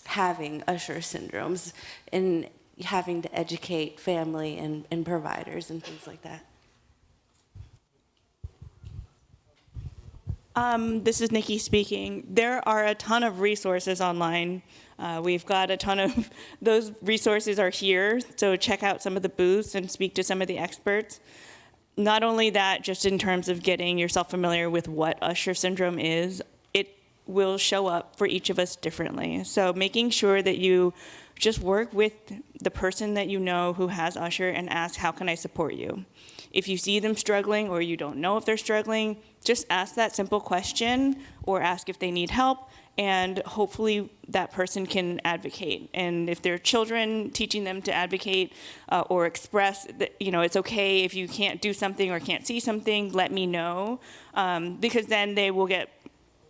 having Usher syndromes and having to educate family and providers and things like that? This is Nicki speaking. There are a ton of resources online. We've got a ton of those resources are here, so check out some of the booths and speak to some of the experts. Not only that, just in terms of getting yourself familiar with what Usher syndrome is, it will show up for each of us differently. So making sure that you just work with the person that you know who has Usher and ask, how can I support you? If you see them struggling or you don't know if they're struggling, just ask that simple question or ask if they need help, and hopefully that person can advocate. And if they're children, teaching them to advocate or express that, it's okay if you can't do something or can't see something, let me know, because then they will get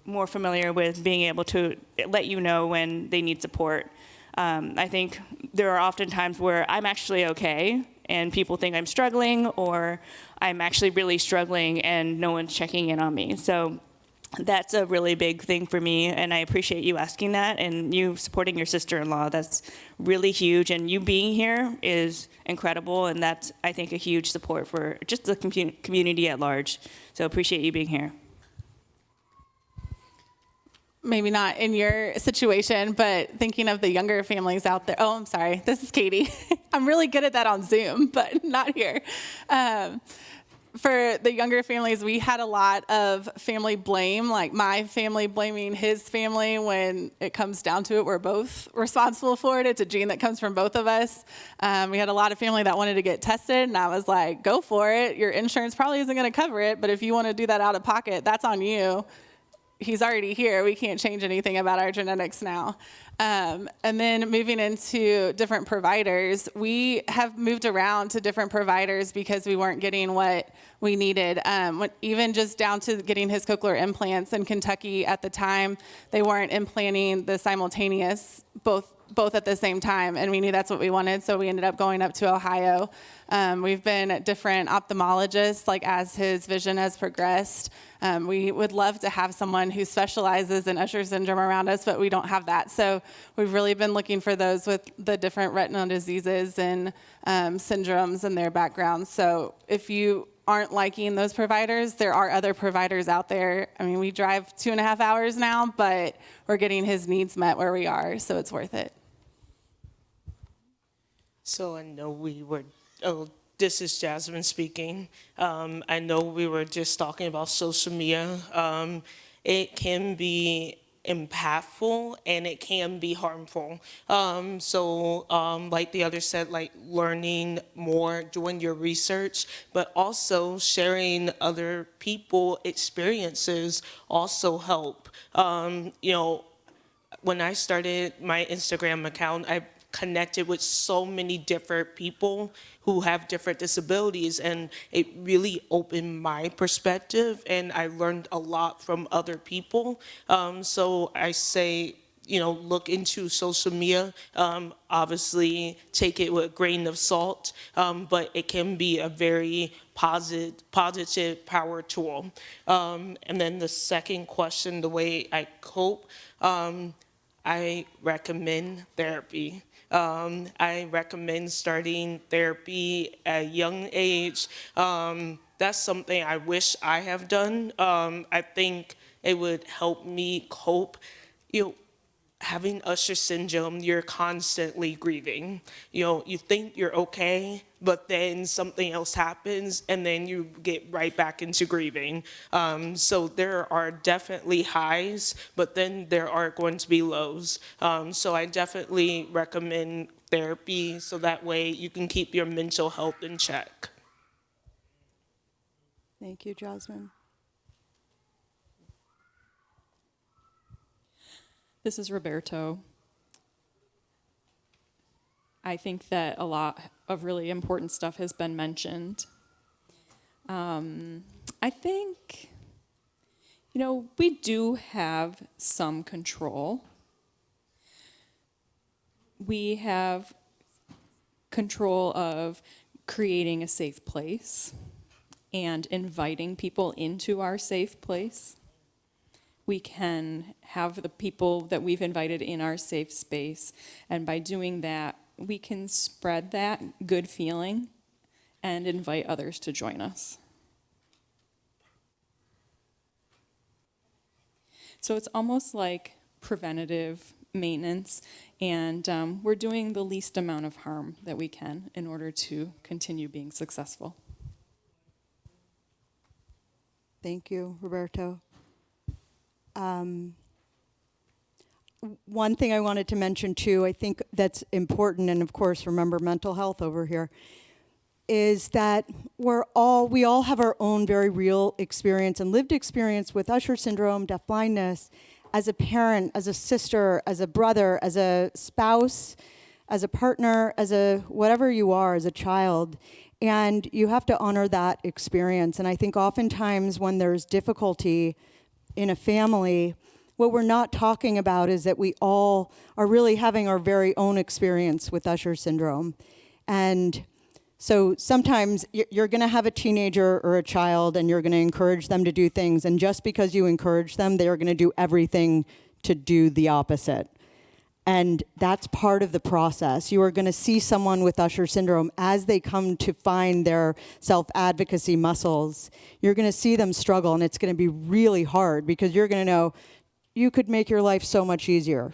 more familiar with being able to let you know when they need support. I think there are often times where I'm actually okay, and people think I'm struggling, or I'm actually really struggling and no one's checking in on me. So that's a really big thing for me, and I appreciate you asking that and you supporting your sister-in-law. That's really huge, and you being here is incredible, and that's, I think, a huge support for just the community at large. So appreciate you being here. Maybe not in your situation, but thinking of the younger families out there. Oh, I'm sorry. This is Katie. I'm really good at that on Zoom, but not here. For the younger families, we had a lot of family blame, like my family blaming his family. When it comes down to it, we're both responsible for it. It's a gene that comes from both of us. We had a lot of family that wanted to get tested, and I was like, go for it. Your insurance probably isn't going to cover it, but if you want to do that out of pocket, that's on you. He's already here. We can't change anything about our genetics now. And then moving into different providers, we have moved around to different providers because we weren't getting what we needed. Even just down to getting his cochlear implants in Kentucky at the time, they weren't implanting the simultaneous, both at the same time, and we knew that's what we wanted, so we ended up going up to Ohio. We've been at different ophthalmologists, like as his vision has progressed. We would love to have someone who specializes in Usher syndrome around us, but we don't have that. So we've really been looking for those with the different retinal diseases and syndromes and their backgrounds. So if you aren't liking those providers, there are other providers out there. I mean, we drive 2.5 hours now, but we're getting his needs met where we are, so it's worth it. So I know this is Jasmine speaking. I know we were just talking about social media. It can be impactful and it can be harmful. Like the other said, like learning more, doing your research, but also sharing other people experiences also help. When I started my Instagram account, I connected with so many different people who have different disabilities, and it really opened my perspective, and I learned a lot from other people. So I say, look into social media. Obviously, take it with a grain of salt, but it can be a very positive power tool. And then the second question, the way I cope, I recommend therapy. I recommend starting therapy at a young age. That's something I wish I have done. I think it would help me cope. Having Usher syndrome, you're constantly grieving. You think you're okay, but then something else happens, and then you get right back into grieving. So there are definitely highs, but then there are going to be lows. So I definitely recommend therapy, so that way you can keep your mental health in check. Thank you, Jasmine. This is Roberto. I think that a lot of really important stuff has been mentioned. I think, we do have some control. We have control of creating a safe place and inviting people into our safe place. We can have the people that we've invited in our safe space, and by doing that, we can spread that good feeling and invite others to join us. So it's almost like preventative maintenance, and we're doing the least amount of harm that we can in order to continue being successful. Thank you, Roberto. One thing I wanted to mention too, I think that's important, and of course, remember mental health over here, is that we all have our own very real experience and lived experience with Usher syndrome, deafblindness, as a parent, as a sister, as a brother, as a spouse, as a partner, as a whatever you are, as a child. And you have to honor that experience. And I think oftentimes when there's difficulty in a family, what we're not talking about is that we all are really having our very own experience with Usher syndrome. And so sometimes you're going to have a teenager or a child and you're going to encourage them to do things. And just because you encourage them, they are going to do everything to do the opposite. And that's part of the process. You are going to see someone with Usher syndrome as they come to find their self-advocacy muscles. You're going to see them struggle, and it's going to be really hard because you're going to know you could make your life so much easier.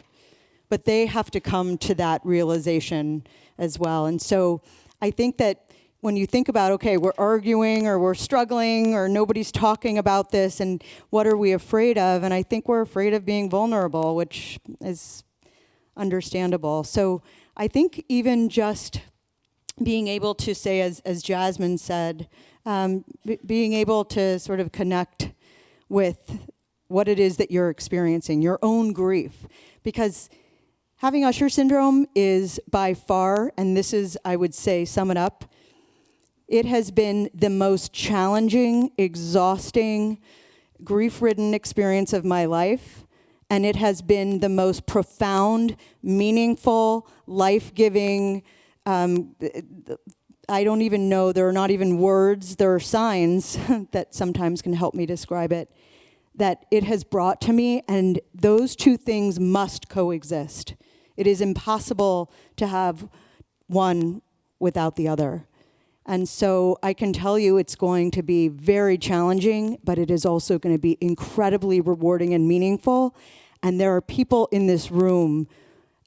But they have to come to that realization as well. And so I think that when you think about, okay, we're arguing or we're struggling or nobody's talking about this, and what are we afraid of? And I think we're afraid of being vulnerable, which is understandable. So I think even just being able to say, as Jasmine said, being able to sort of connect with what it is that you're experiencing, your own grief. Because having Usher syndrome is by far, and this is, I would say, sum it up, it has been the most challenging, exhausting, grief-ridden experience of my life. And it has been the most profound, meaningful, life-giving, I don't even know, there are not even words, there are signs that sometimes can help me describe it, that it has brought to me, and those two things must coexist. It is impossible to have one without the other. And so I can tell you it's going to be very challenging, but it is also going to be incredibly rewarding and meaningful. And there are people in this room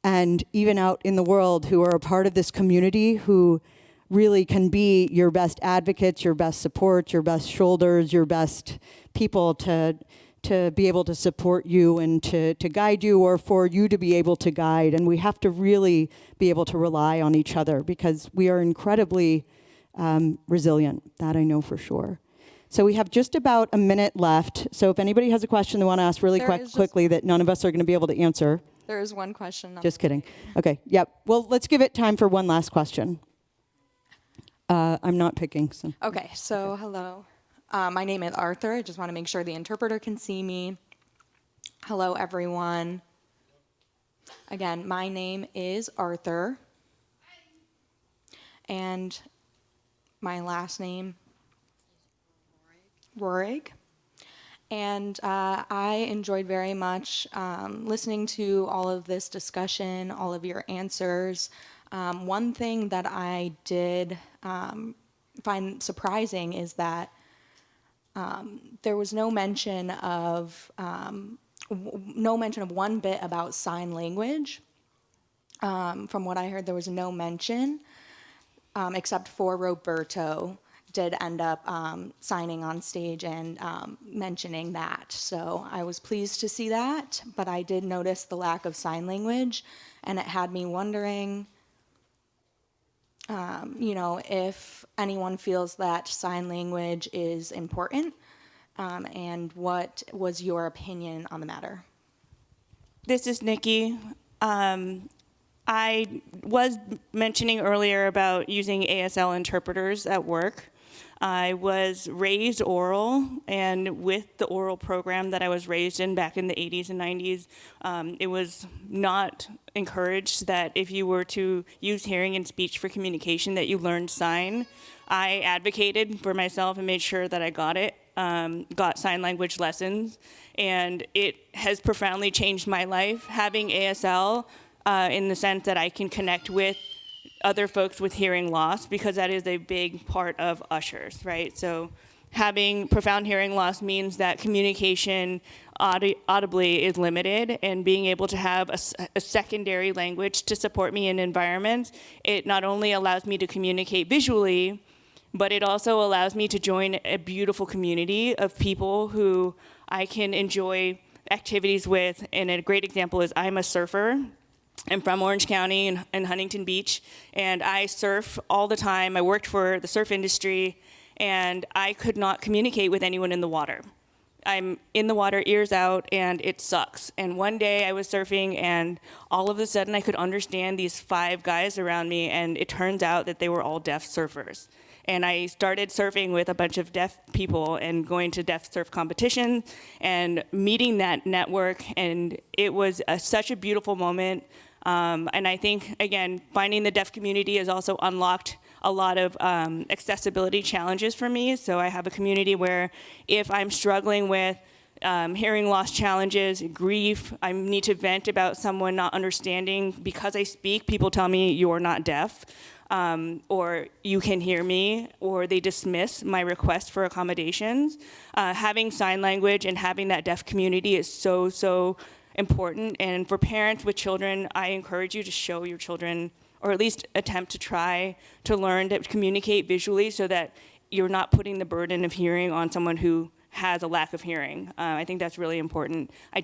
and even out in the world who are a part of this community who really can be your best advocates, your best support, your best shoulders, your best people to be able to support you and to guide you, or for you to be able to guide. And we have to really be able to rely on each other because we are incredibly resilient. That I know for sure. So we have just about a minute left. So if anybody has a question they want to ask really quickly that none of us are going to be able to answer. There is one question. Just kidding. Okay, yep. Well, let's give it time for one last question. I'm not picking. So. Okay, so hello. My name is Arthur. I just want to make sure the interpreter can see me. Hello, everyone. Again, my name is Arthur. And my last name Rorig. And I enjoyed very much listening to all of this discussion, all of your answers. One thing that I did find surprising is that there was no mention of one bit about sign language. From what I heard, there was no mention, except for Roberto did end up signing on stage and mentioning that. So I was pleased to see that, but I did notice the lack of sign language, and it had me wondering, if anyone feels that sign language is important, and what was your opinion on the matter? This is Nicki. I was mentioning earlier about using ASL interpreters at work. I was raised oral, and with the oral program that I was raised in back in the 80s and 90s, it was not encouraged that if you were to use hearing and speech for communication that you learned sign. I advocated for myself and made sure that I got it, got sign language lessons, and it has profoundly changed my life, having ASL in the sense that I can connect with other folks with hearing loss, because that is a big part of Ushers, right? So having profound hearing loss means that communication audibly is limited, and being able to have a secondary language to support me in environments, it not only allows me to communicate visually, but it also allows me to join a beautiful community of people who I can enjoy activities with. And a great example is I'm a surfer. I'm from Orange County in Huntington Beach, and I surf all the time. I worked for the surf industry, and I could not communicate with anyone in the water. I'm in the water, ears out, and it sucks. And one day I was surfing, and all of a sudden I could understand these 5 guys around me, and it turns out that they were all deaf surfers. And I started surfing with a bunch of deaf people and going to deaf surf competitions and meeting that network, and it was such a beautiful moment. And I think, again, finding the deaf community has also unlocked a lot of accessibility challenges for me. So I have a community where if I'm struggling with hearing loss challenges, grief, I need to vent about someone not understanding. Because I speak, people tell me you're not deaf, or you can hear me, or they dismiss my request for accommodations. Having sign language and having that deaf community is so important. And for parents with children, I encourage you to show your children, or at least attempt to try to learn to communicate visually, so that you're not putting the burden of hearing on someone who has a lack of hearing. I think that's really important. I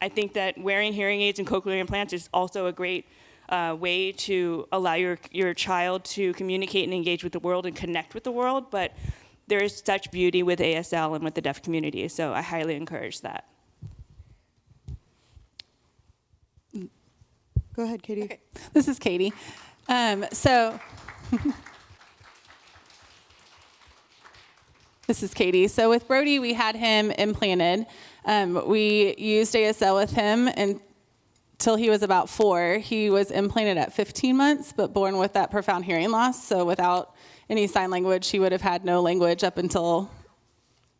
think that wearing hearing aids and cochlear implants is also a great way to allow your child to communicate and engage with the world and connect with the world, but there is such beauty with ASL and with the deaf community, so I highly encourage that. Go ahead, Katie. Okay. This is Katie. So this is Katie. So with Brody, we had him implanted. We used ASL with him until he was about 4. He was implanted at 15 months, but born with that profound hearing loss. So without any sign language, he would have had no language up until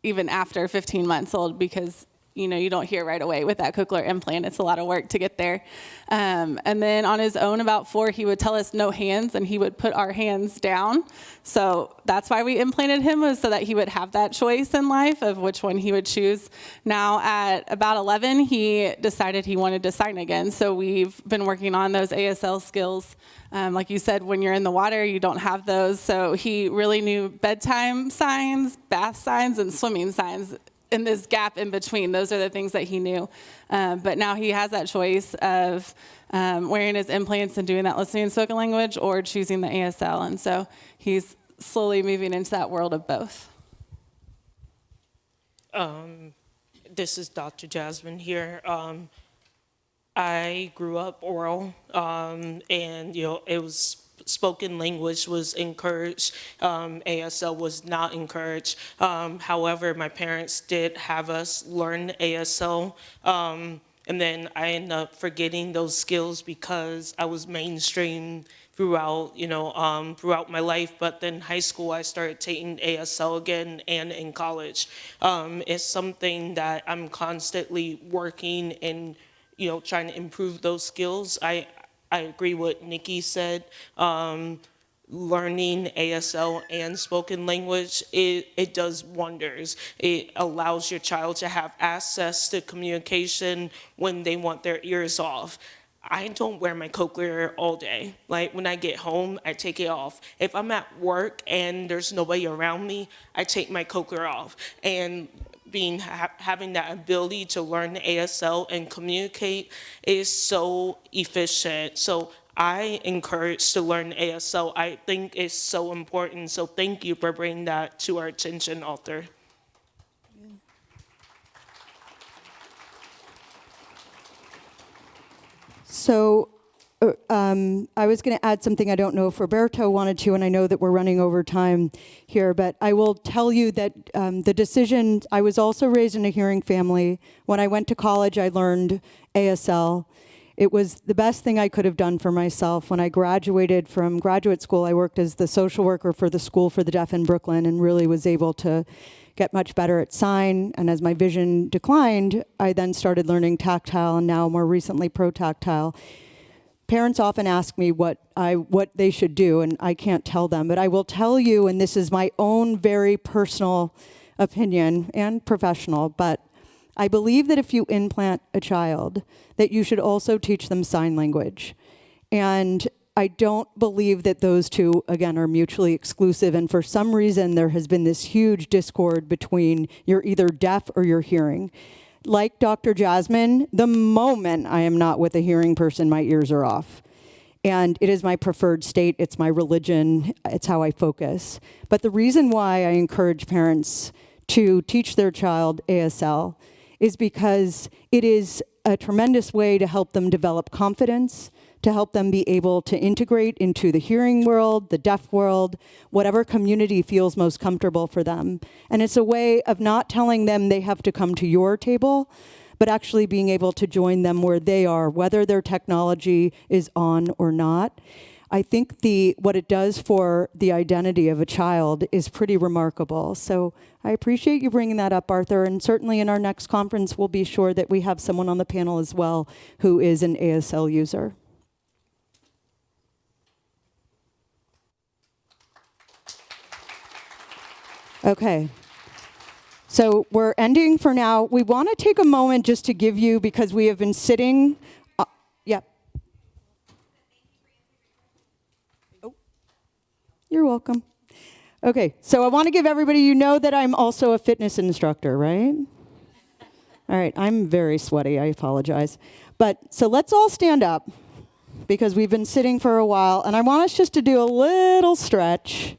even after 15 months old, because you don't hear right away with that cochlear implant. It's a lot of work to get there. And then on his own, about 4, he would tell us no hands, and he would put our hands down. So that's why we implanted him, was so that he would have that choice in life of which one he would choose. Now at about 11, he decided he wanted to sign again. So we've been working on those ASL skills. Like you said, when you're in the water, you don't have those. So he really knew bedtime signs, bath signs, and swimming signs. In this gap in between, those are the things that he knew. But now he has that choice of wearing his implants and doing that listening and spoken language, or choosing the ASL. And so he's slowly moving into that world of both. This is Dr. Jasmine here. I grew up oral, and it was spoken language was encouraged. ASL was not encouraged. However, my parents did have us learn ASL, and then I ended up forgetting those skills because I was mainstream throughout my life. But then high school, I started taking ASL again, and in college. It's something that I'm constantly working and trying to improve those skills. I agree with Nicki said. Learning ASL and spoken language, it does wonders. It allows your child to have access to communication when they want their ears off. I don't wear my cochlear all day. Like when I get home, I take it off. If I'm at work and there's nobody around me, I take my cochlear off. And having that ability to learn ASL and communicate is so efficient. So I encourage to learn ASL. I think it's so important. So thank you for bringing that to our attention, author. So I was going to add something. I don't know if Roberto wanted to, and I know that we're running over time here, but I will tell you that the decision, I was also raised in a hearing family. When I went to college, I learned ASL. It was the best thing I could have done for myself. When I graduated from graduate school, I worked as the social worker for the School for the Deaf in Brooklyn, and really was able to get much better at sign. And as my vision declined, I then started learning tactile, and now more recently pro-tactile. parents often ask me what they should do, and I can't tell them, but I will tell you, and this is my own very personal opinion and professional, but I believe that if you implant a child, that you should also teach them sign language. And I don't believe that those two, again, are mutually exclusive. And for some reason, there has been this huge discord between you're either deaf or you're hearing. Like Dr. Jasmine, the moment I am not with a hearing person, my ears are off. And it is my preferred state, it's my religion, it's how I focus. But the reason why I encourage parents to teach their child ASL is because it is a tremendous way to help them develop confidence, to help them be able to integrate into the hearing world, the deaf world, whatever community feels most comfortable for them. And it's a way of not telling them they have to come to your table, but actually being able to join them where they are, whether their technology is on or not. I think what it does for the identity of a child is pretty remarkable. So I appreciate you bringing that up, Arthur, and certainly in our next conference, we'll be sure that we have someone on the panel as well who is an ASL user. Okay. So we're ending for now. We want to take a moment just to give you, because we have been sitting. Yeah. Oh, you're welcome. Okay, so I want to give everybody, you know that I'm also a fitness instructor, right? All right, I'm very sweaty, I apologize. But so let's all stand up, because we've been sitting for a while, and I want us just to do a little stretch.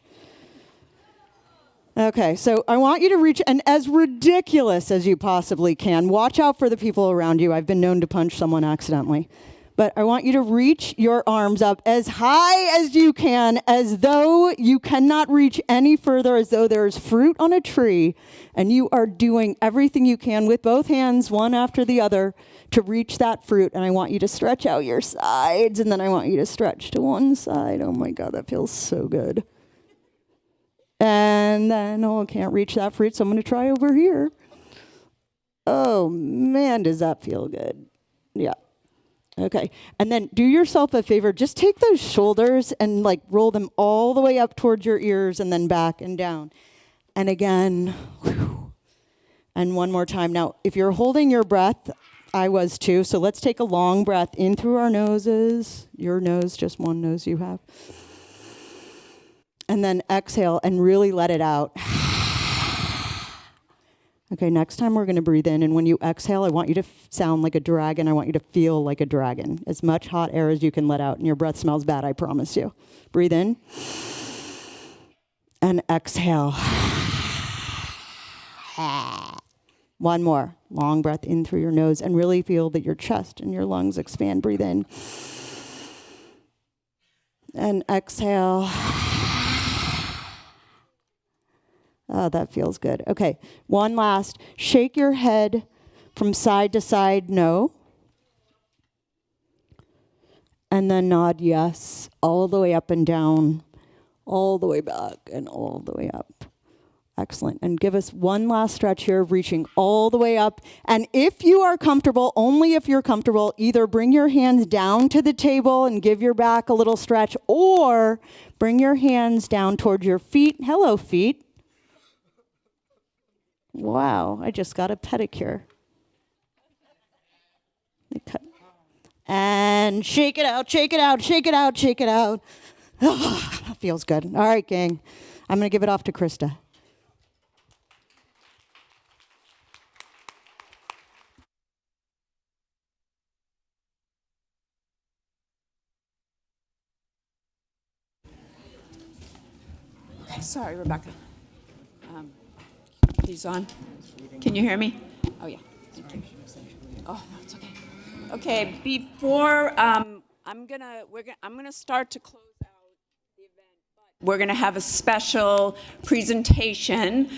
Okay, so I want you to reach, and as ridiculous as you possibly can, watch out for the people around you. I've been known to punch someone accidentally. But I want you to reach your arms up as high as you can, as though you cannot reach any further, as though there's fruit on a tree, and you are doing everything you can with both hands, one after the other, to reach that fruit. And I want you to stretch out your sides, and then I want you to stretch to one side. Oh my God, that feels so good. And then, I can't reach that fruit, so I'm going to try over here. Oh man, does that feel good? Yeah. Okay, and then do yourself a favor, just take those shoulders and roll them all the way up towards your ears and then back and down. And again, whew. And one more time. Now, if you're holding your breath, I was too, so let's take a long breath in through our noses. Your nose, just one nose you have. And then exhale and really let it out. Okay, next time we're going to breathe in, and when you exhale, I want you to sound like a dragon. I want you to feel like a dragon. As much hot air as you can let out, and your breath smells bad, I promise you. Breathe in. And exhale. One more. Long breath in through your nose, and really feel that your chest and your lungs expand. Breathe in. And exhale. Oh, that feels good. Okay, one last. Shake your head from side to side, no. And then nod yes, all the way up and down, all the way back, and all the way up. Excellent. And give us one last stretch here, reaching all the way up. And if you are comfortable, only if you're comfortable, either bring your hands down to the table and give your back a little stretch, or bring your hands down towards your feet. Hello, feet. Wow, I just got a pedicure. And shake it out, shake it out, shake it out, shake it out. Oh, that feels good. All right, gang. I'm going to give it off to Krista. Okay, sorry, Rebecca. He's on. Can you hear me? Oh, yeah. Oh, no, it's okay. Okay, before I'm gonna start to close out the event, but we're gonna have a special presentation